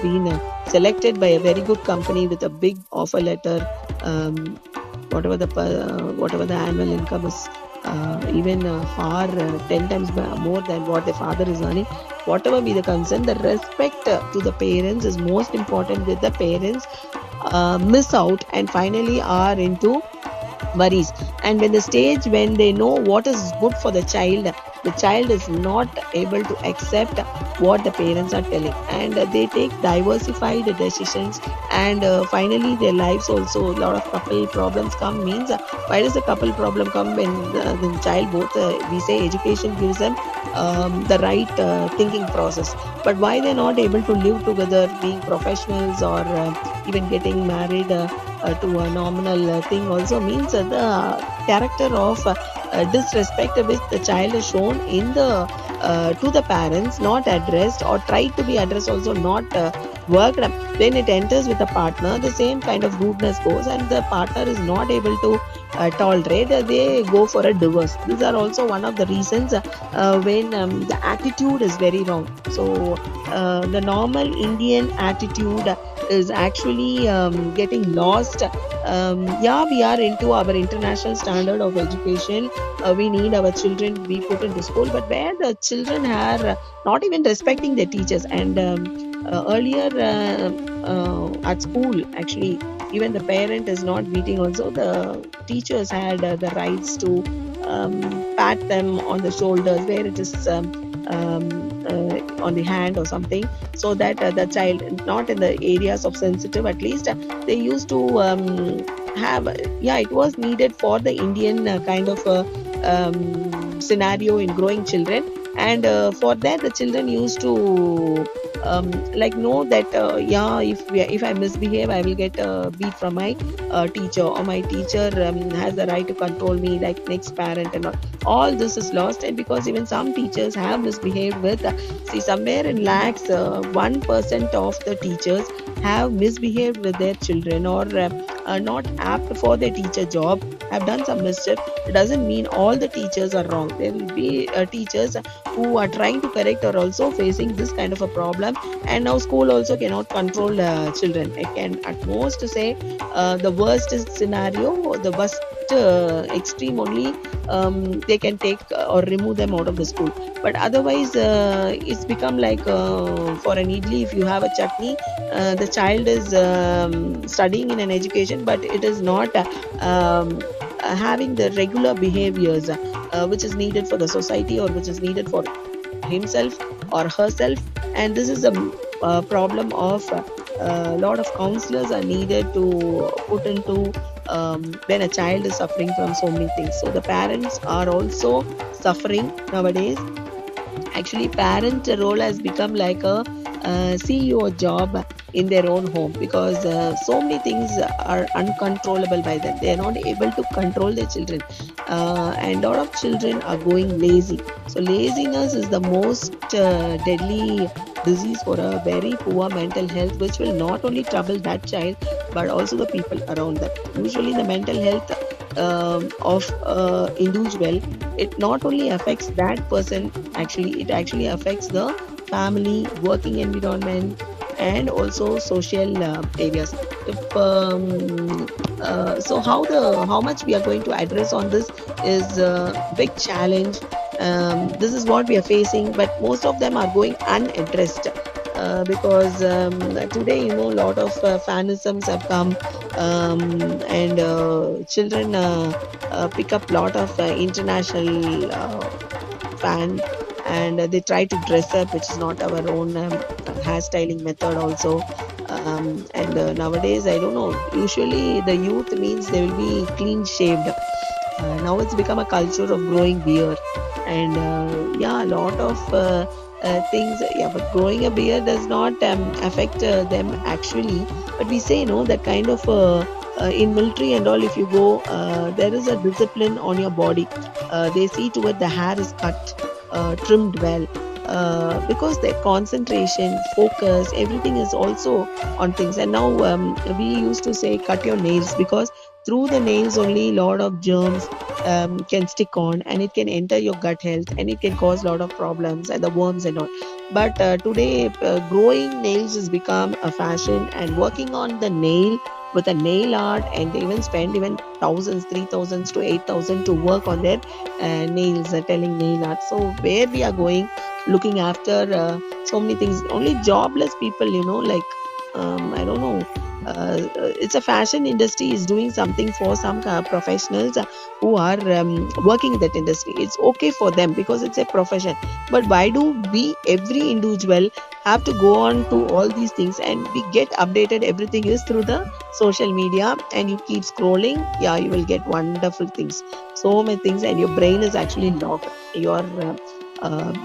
A: been selected by a very good company with a big offer letter, um, whatever the annual income is, even far 10 times more than what the father is earning. Whatever be the concern, the respect to the parents is most important. With the parents miss out and finally are into worries, and when the stage when they know what is good for the child is not able to accept what the parents are telling, and they take diversified decisions, and finally their lives also, a lot of couple problems come. Means why does the couple problem come? When the child, both we say education gives them the right thinking process, but why they're not able to live together, being professionals, or even getting married to a nominal thing also, means the character of disrespect which the child is shown in the to the parents, not addressed, or tried to be addressed also not worked. When it enters with a partner, the same kind of rudeness goes, and the partner is not able to tolerate, they go for a divorce. These are also one of the reasons when the attitude is very wrong. So the normal Indian attitude is actually getting lost. Yeah, we are into our international standard of education. We need our children to be put into school, but where the children are not even respecting their teachers. And earlier at school, actually, even the parent is not beating. Also, the teachers had the rights to pat them on the shoulders, where it is on the hand or something, so that the child, not in the areas of sensitive, at least they used to have, yeah, it was needed for the Indian kind of scenario in growing children. And for that, the children used to like know that yeah, if I misbehave, I will get beat from my teacher, or my teacher has the right to control me like next parent, and all this is lost. And because even some teachers have misbehaved with see, somewhere in lakhs, 1% of the teachers have misbehaved with their children, or are not apt for their teacher job, have done some mischief. It doesn't mean all the teachers are wrong. There will be teachers who are trying to correct, are also facing this kind of a problem. And now school also cannot control children. I can at most say the worst scenario, the worst extreme only, they can take or remove them out of the school. But otherwise, it's become like for an idli, if you have a chutney, the child is studying in an education, but it is not having the regular behaviors which is needed for the society, or which is needed for himself or herself. And this is a problem of a lot of counselors are needed to put into when a child is suffering from so many things. So the parents are also suffering nowadays. Actually, parent role has become like a CEO job in their own home, because so many things are uncontrollable by them. They are not able to control their children, and a lot of children are going lazy. So laziness is the most deadly disease for a very poor mental health, which will not only trouble that child, but also the people around them. Usually the mental health of individual, it not only affects that person, actually it actually affects the family, working environment, and also social areas. If so how much we are going to address on this is a big challenge. This is what we are facing, but most of them are going unaddressed. Because today, a lot of fanisms have come, and children pick up a lot of international fan, and they try to dress up, which is not our own hairstyling method also. And nowadays, I don't know, usually the youth means they will be clean shaved. Now it's become a culture of growing beard, and yeah, a lot of things. Yeah, but growing a beard does not affect them actually. But we say no, that kind of in military and all, if you go, there is a discipline on your body. They see to it the hair is cut, trimmed well. Because their concentration, focus, everything is also on things. And now we used to say cut your nails, because through the nails only lot of germs can stick on, and it can enter your gut health, and it can cause a lot of problems, and the worms and all. But today, growing nails has become a fashion, and working on the nail with a nail art, and they even spend even thousands, 3,000 to 8,000 to work on their nails, telling nail art. So where we are going, looking after so many things, only jobless people, like I don't know, it's a fashion industry is doing something for some professionals who are working in that industry. It's okay for them because it's a profession. But why do we, every individual, have to go on to all these things, and we get updated? Everything is through the social media, and you keep scrolling, yeah, you will get wonderful things, so many things, and your brain is actually locked. Your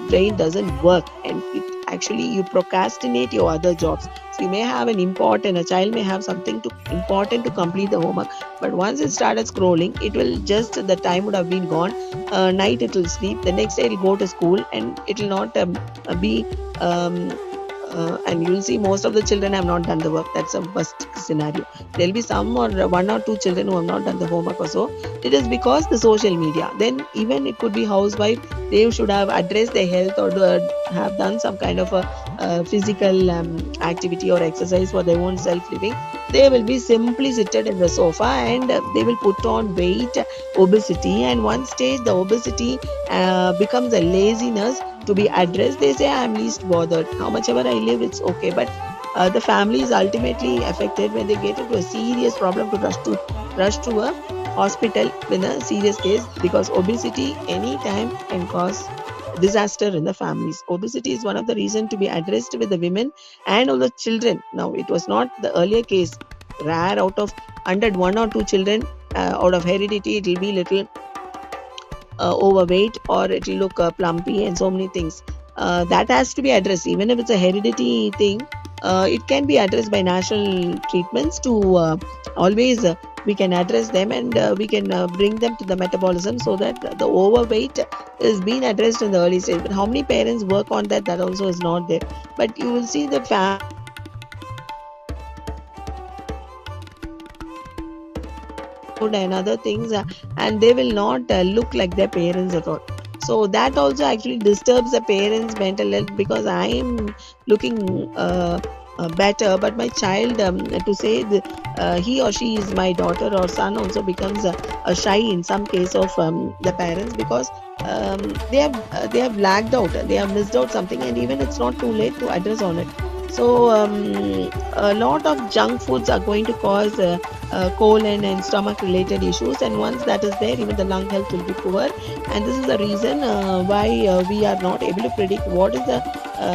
A: brain doesn't work, and it actually you procrastinate your other jobs. So you may have a child may have something to important to complete the homework, but once it started scrolling, it will just the time would have been gone. Night it will sleep. The next day it will go to school, and it will not be. Um, and you'll see most of the children have not done the work. That's a worst scenario. There'll be some or one or two children who have not done the homework or so. It is because the social media. Then even it could be housewife. They should have addressed their health or have done some kind of a physical activity or exercise for their own self living. They will be simply seated in the sofa, and they will put on weight, obesity, and one stage the obesity becomes a laziness to be addressed. They say I'm least bothered. How much ever I live, it's okay. But the family is ultimately affected when they get into a serious problem to rush to a hospital with a serious case, because obesity anytime can cause disaster in the families. Obesity is one of the reasons to be addressed with the women and all the children. Now, it was not the earlier case. Rare out of 100, one or two children out of heredity, it will be little overweight, or it will look plumpy, and so many things. That has to be addressed. Even if it's a heredity thing, it can be addressed by natural treatments to always we can address them, and we can bring them to the metabolism, so that the overweight is being addressed in the early stage. But how many parents work on that? That also is not there. But you will see the food and other things, and they will not look like their parents at all. So that also actually disturbs the parents' mental health, because I am looking better, but my child, to say he or she is my daughter or son, also becomes a shy in some case of the parents, because they have lagged out, they have missed out something, and even it's not too late to address on it. So a lot of junk foods are going to cause colon and stomach related issues, and once that is there, even the lung health will be poor. And this is the reason why we are not able to predict what is the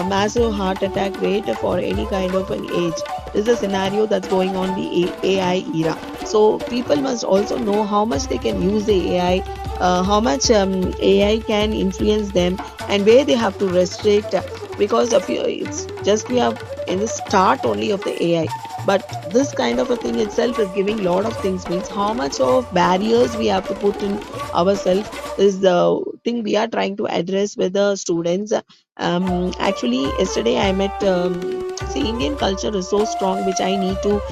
A: massive heart attack rate for any kind of an age. This is a scenario that's going on the AI era. So people must also know how much they can use the AI, how much AI can influence them, and where they have to restrict, because of it's just we are in the start only of the AI. But this kind of a thing itself is giving lot of things. Means how much of barriers we have to put in ourselves is the thing we are trying to address with the students. Actually, yesterday I met. See, Indian culture is so strong, which I need to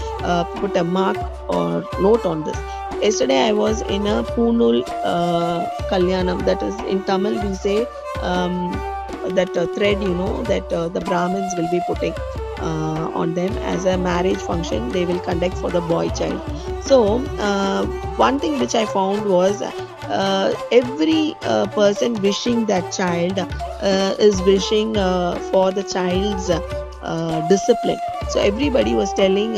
A: put a mark or note on this. Yesterday I was in a Punul Kalyanam. That is in Tamil we say. That thread, that the Brahmins will be putting on them as a marriage function they will conduct for the boy child. So one thing which I found was every person wishing that child is wishing for the child's discipline. So everybody was telling,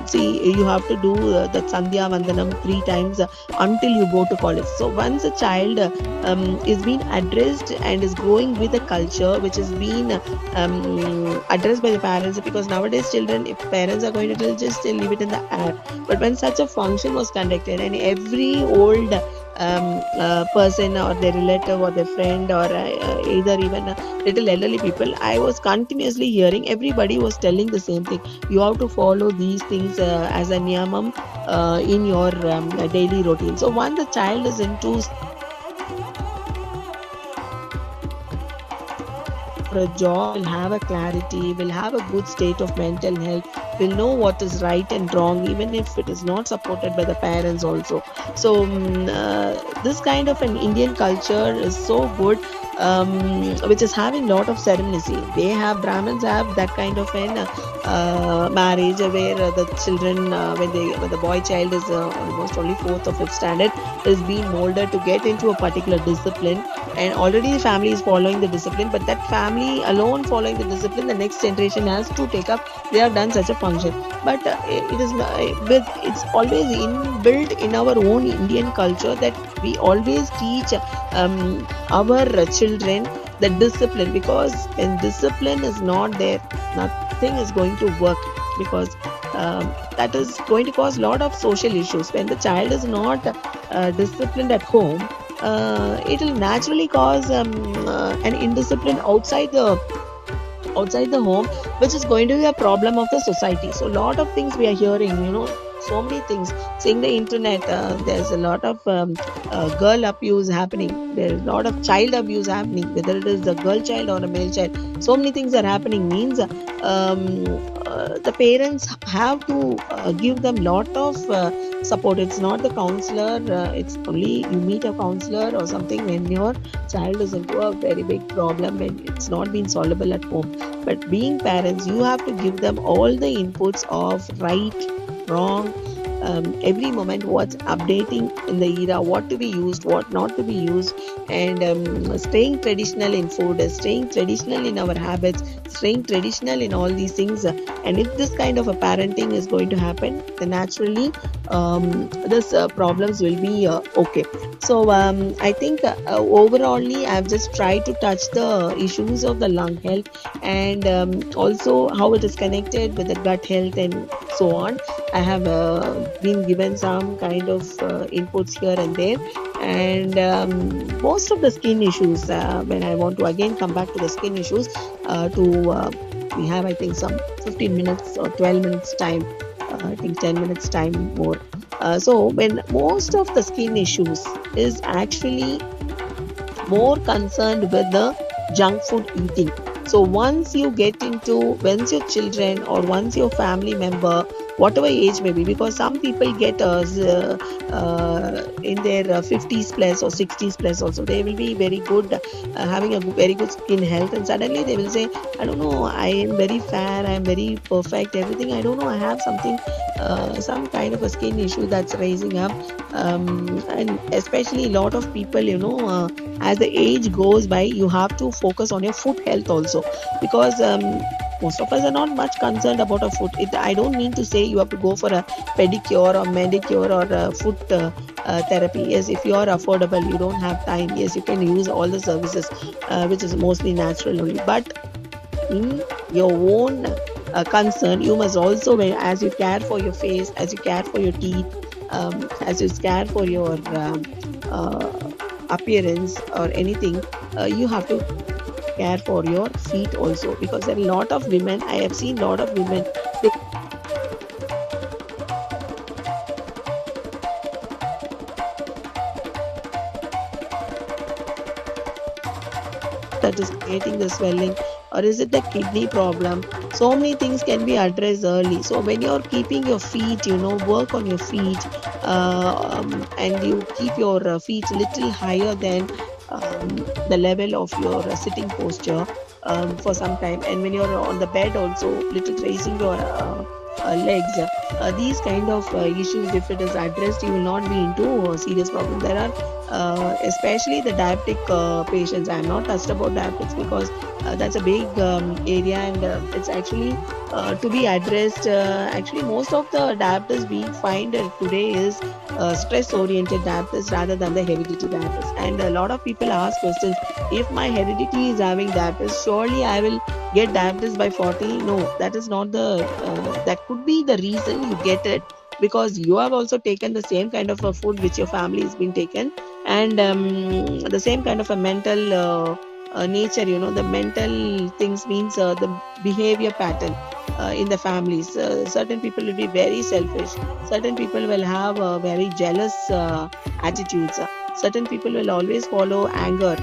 A: see, you have to do the Sandhya Vandanam 3 times until you go to college. So once a child is being addressed and is growing with a culture which is being addressed by the parents, because nowadays children, if parents are going to tell, just leave it in the air. But when such a function was conducted, and every old person or their relative or their friend, or either even little elderly people, I was continuously hearing everybody was telling the same thing. You have to follow these things as a niyamam in your daily routine. So once the child is into a job, will have a clarity, will have a good state of mental health, will know what is right and wrong, even if it is not supported by the parents also. So this kind of an Indian culture is so good, which is having lot of ceremonies. They have, Brahmins have that kind of an marriage where the children, when the boy child is almost only 4th or 5th standard, is being molded to get into a particular discipline, and already the family is following the discipline, but that family alone following the discipline, the next generation has to take up. They have done such a function, but it is but it's always inbuilt in our own Indian culture that we always teach our children the discipline, because when discipline is not there, nothing is going to work, because that is going to cause a lot of social issues. When the child is not disciplined at home, it will naturally cause an indiscipline outside the outside the home, which is going to be a problem of the society. So, a lot of things we are hearing, so many things. Seeing the internet, there's a lot of girl abuse happening. There's a lot of child abuse happening, whether it is a girl child or a male child. So many things are happening. Means the parents have to give them lot of support. It's not the counselor. It's only you meet a counselor or something when your child is into a very big problem and it's not been solvable at home. But being parents, you have to give them all the inputs of right, wrong, every moment, what's updating in the era, what to be used, what not to be used, and staying traditional in food, staying traditional in our habits, staying traditional in all these things. And if this kind of a parenting is going to happen, then naturally this problems will be okay. So I think overallly I've just tried to touch the issues of the lung health, and also how it is connected with the gut health and so on. I have been given some kind of inputs here and there, and most of the skin issues. When I want to again come back to the skin issues, we have, I think, some 15 minutes or 12 minutes time. I think 10 minutes time more. So when most of the skin issues is actually more concerned with the junk food eating. So once your children or once your family member, whatever age may be, because some people get in their 50s plus or 60s plus also, they will be very good, having a very good skin health, and suddenly they will say, I don't know, I am very fair, I am very perfect, everything, I don't know, I have something, some kind of a skin issue that's raising up. And especially a lot of people, as the age goes by, you have to focus on your foot health also, because most of us are not much concerned about our foot. I don't mean to say you have to go for a pedicure or manicure or a foot therapy. Yes, if you are affordable, you don't have time, yes, you can use all the services, which is mostly natural only. But in your own concern, you must also, as you care for your face, as you care for your teeth, as you care for your appearance or anything, you have to care for your feet also, because there are a lot of women, I have seen a lot of women, they, that is creating the swelling, or is it the kidney problem? So many things can be addressed early. So when you're keeping your feet, work on your feet, and you keep your feet little higher than the level of your sitting posture for some time, and when you're on the bed also, little raising your legs, these kind of issues, if it is addressed, you will not be into a serious problem. There are especially the diabetic patients. I am not touched about diabetics because that's a big area, and it's actually to be addressed. Actually, most of the diabetes we find today is stress oriented diabetes rather than the hereditary diabetes. And a lot of people ask questions, if my heredity is having diabetes, surely I will get diabetes by 40. No, that is not that could be the reason you get it, because you have also taken the same kind of a food which your family has been taken, and the same kind of a mental nature, the mental things, means the behavior pattern in the families. Certain people will be very selfish, certain people will have very jealous attitudes, certain people will always follow anger,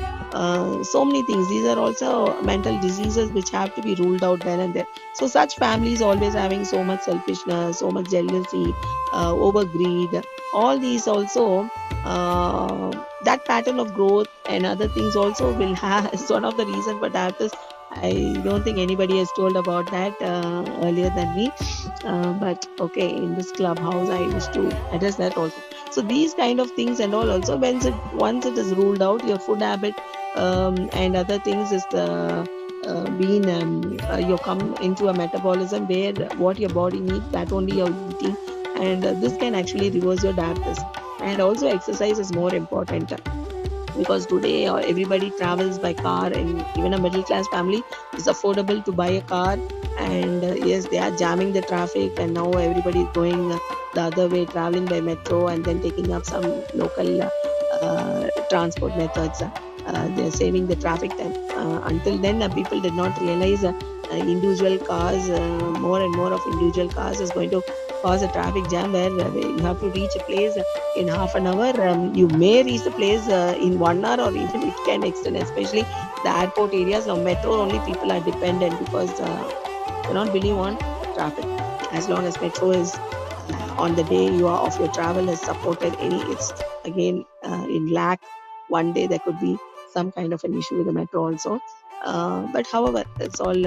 A: so many things. These are also mental diseases which have to be ruled out then and there. So such families always having so much selfishness, so much jealousy, over greed, all these also, that pattern of growth and other things also will have is one of the reason for diabetes. I don't think anybody has told about that earlier than me, but okay, in this clubhouse I wish to address that also. So these kind of things and all also, once it is ruled out, your food habit and other things is the you come into a metabolism where what your body needs, that only you're eating, and this can actually reverse your diabetes. And also exercise is more important, because today everybody travels by car, and even a middle class family is affordable to buy a car, and yes, they are jamming the traffic, and now everybody is going the other way, traveling by metro and then taking up some local transport methods. They are saving the traffic time. Until then, people did not realize individual cars, more and more of individual cars is going to cause a traffic jam where you have to reach a place in half an hour. You may reach the place in 1 hour, or even it can extend, especially the airport areas. Now, metro only people are dependent because cannot believe on traffic. As long as metro is on the day you are of your travel is supported, any it's again in lack. One day there could be some kind of an issue with the metro also. But however, it's all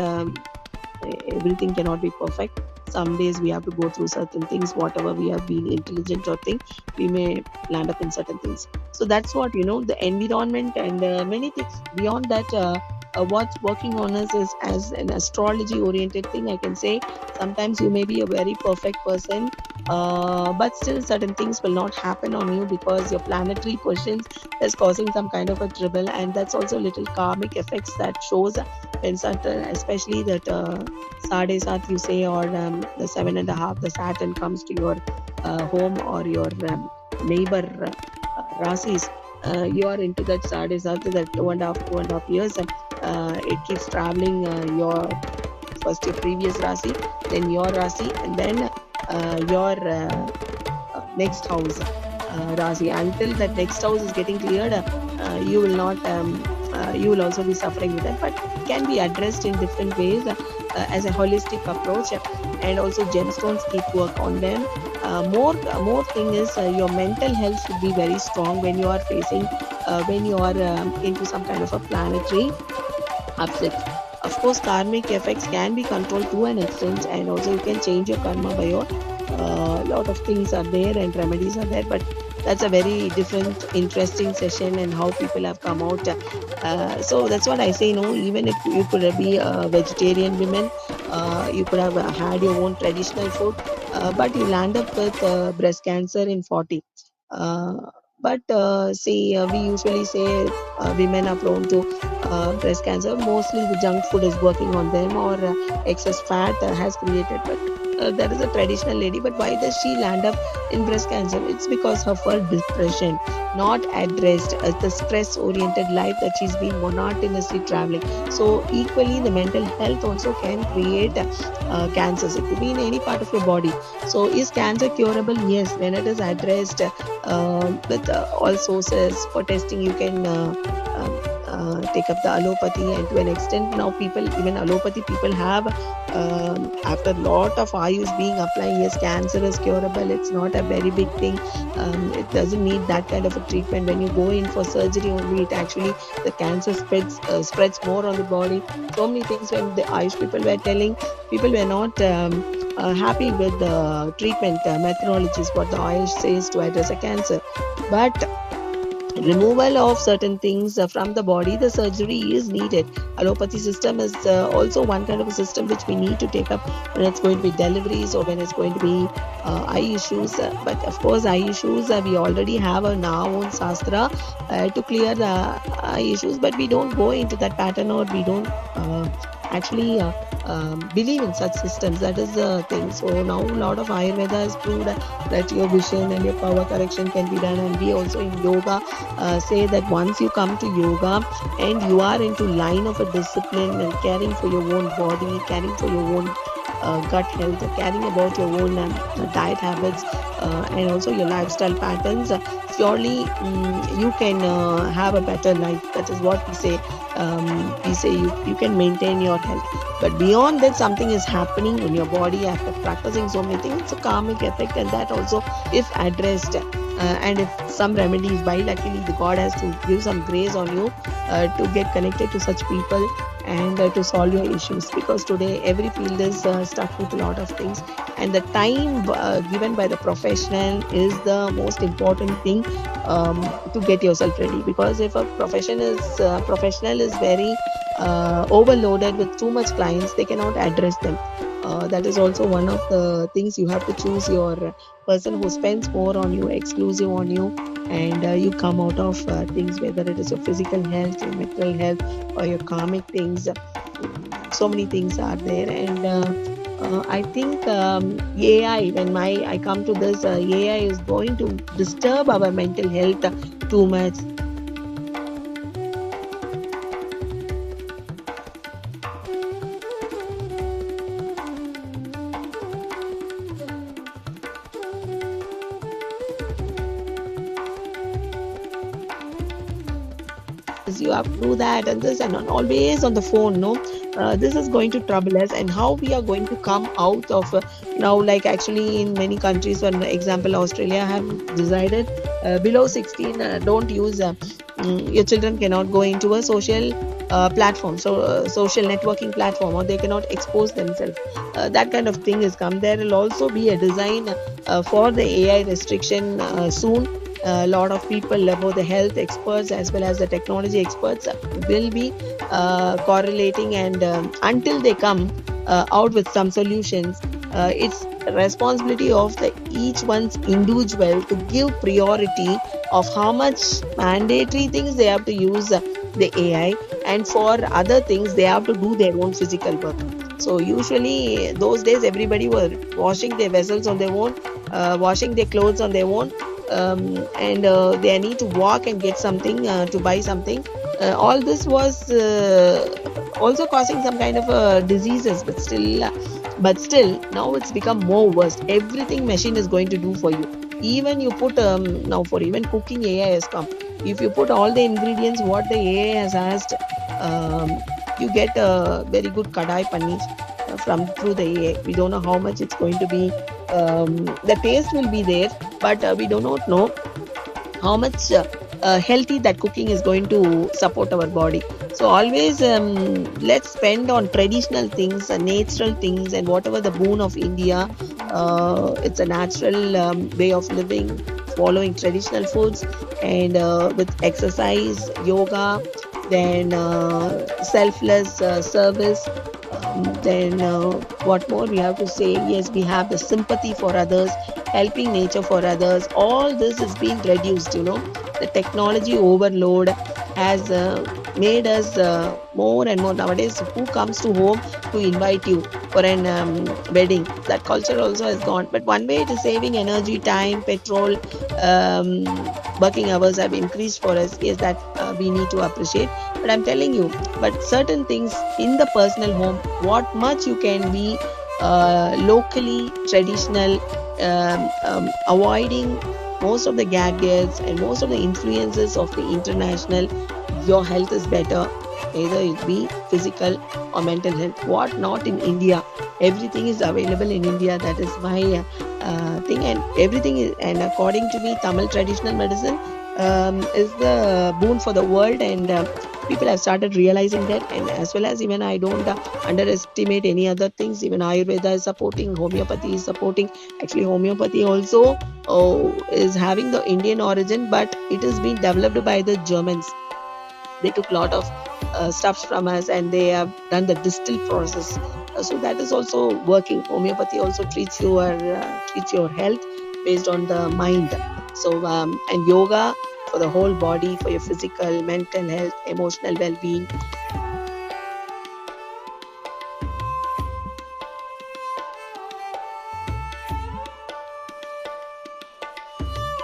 A: everything cannot be perfect. Some days we have to go through certain things, whatever we have been intelligent or think, we may land up in certain things. So that's what, the environment and many things beyond that. What's working on us is as an astrology oriented thing, I can say. Sometimes you may be a very perfect person, but still certain things will not happen on you because your planetary positions is causing some kind of a trouble, and that's also little karmic effects that shows when certain, especially that Sade Sat you say, or the 7.5, the Saturn comes to your home or your neighbor Rasis. You are into that Sade Sat, that 2.5 years, and it keeps traveling your first your previous Rasi, then your Rasi, and then your next house Rasi. Until that next house is getting cleared, you will not. You will also be suffering with that, but it can be addressed in different ways as a holistic approach, and also gemstones keep work on them. More thing is your mental health should be very strong when you are facing when you are into some kind of a planetary upset. Of course, karmic effects can be controlled to an extent, and also you can change your karma by your lot of things are there and remedies are there, but that's a very different interesting session, and how people have come out. So that's what I say, even if you could be a vegetarian woman, you could have had your own traditional food, but you land up with breast cancer in 40. uh, but see, we usually say women are prone to breast cancer. Mostly the junk food is working on them, or excess fat has created. But there is a traditional lady, but why does she land up in breast cancer? It's because of her depression, not addressed as the stress oriented life that she's been monotonously traveling. So equally, the mental health also can create cancers. It could be in any part of your body. So is cancer curable? Yes, when it is addressed with all sources for testing. You can take up the allopathy, and to an extent now people, even allopathy people have, after a lot of ayus being applying, yes, cancer is curable. It's not a very big thing. It doesn't need that kind of a treatment. When you go in for surgery only, it actually, the cancer spreads more on the body. So many things when the ayush people were telling, people were not happy with the treatment methodologies what the ayush says to address a cancer. But removal of certain things from the body, the surgery is needed. Allopathy system is also one kind of a system which we need to take up when it's going to be deliveries, or when it's going to be eye issues. But of course, eye issues, we already have our own Shastra to clear the eye issues, but we don't go into that pattern, or we don't actually believe in such systems. That is the thing. So now a lot of Ayurveda has proved that your vision and your power correction can be done. And we also in yoga say that once you come to yoga and you are into line of a discipline and caring for your own body, caring for your own gut health, caring about your own diet habits, and also your lifestyle patterns, surely you can have a better life. That is what we say. We say you can maintain your health. But beyond that, something is happening in your body after practicing so many things. It's a karmic effect, and that also, if addressed, and if some remedies, by luckily the God has to give some grace on you to get connected to such people and to solve your issues. Because today every field is stuck with a lot of things, and the time given by the professional is the most important thing to get yourself ready. Because if a professional is very overloaded with too much clients, they cannot address them. That is also one of the things. You have to choose your person who spends more on you, exclusive on you, and you come out of things, whether it is your physical health, your mental health, or your karmic things. So many things are there. And I think AI, when I come to this, AI is going to disturb our mental health too much. this, you have to do that, and this, and always on the phone. No, this is going to trouble us. And how we are going to come out of now, like actually in many countries, for example, Australia have decided below 16, don't use. Your children cannot go into a social platform, so social networking platform, or they cannot expose themselves. That kind of thing is come. There will also be a design for the AI restriction soon. A lot of people, both the health experts as well as the technology experts, will be correlating, and until they come out with some solutions, it's responsibility of the each one's individual to give priority of how much mandatory things they have to use the AI, and for other things they have to do their own physical work. So usually those days everybody were washing their vessels on their own, washing their clothes on their own, and they need to walk and get something, to buy something. All this was also causing some kind of diseases, but still now it's become more worse. Everything machine is going to do for you. Even you put now, for even cooking, AI has come. If you put all the ingredients what the AI has asked, you get a very good kadai paneer from through the AI. We don't know how much it's going to be. The taste will be there, but we do not know how much healthy that cooking is going to support our body. So always let's spend on traditional things, natural things, and whatever the boon of India. It's a natural way of living, following traditional foods, and with exercise, yoga, then selfless service. Then what more we have to say? Yes, we have the sympathy for others, helping nature for others. All this is being reduced. The technology overload has made us more and more nowadays. Who comes to home to invite you for an wedding? That culture also has gone. But one way it is saving energy, time, petrol, um, working hours have increased for us. Yes, that we need to appreciate. But I'm telling you, but certain things in the personal home, what much you can be locally traditional, avoiding most of the gadgets and most of the influences of the international, your health is better. Either it be physical or mental health. What not in India? Everything is available in India. That is my thing, and everything is. And according to me, Tamil traditional medicine is the boon for the world, and people have started realizing that. And as well as, even I don't underestimate any other things. Even Ayurveda is supporting, homeopathy is supporting. Actually, homeopathy also is having the Indian origin, but it has been developed by the Germans. They took a lot of stuffs from us, and they have done the distill process. So that is also working. Homeopathy also treats your health based on the mind. So and yoga for the whole body, for your physical, mental health, emotional well-being.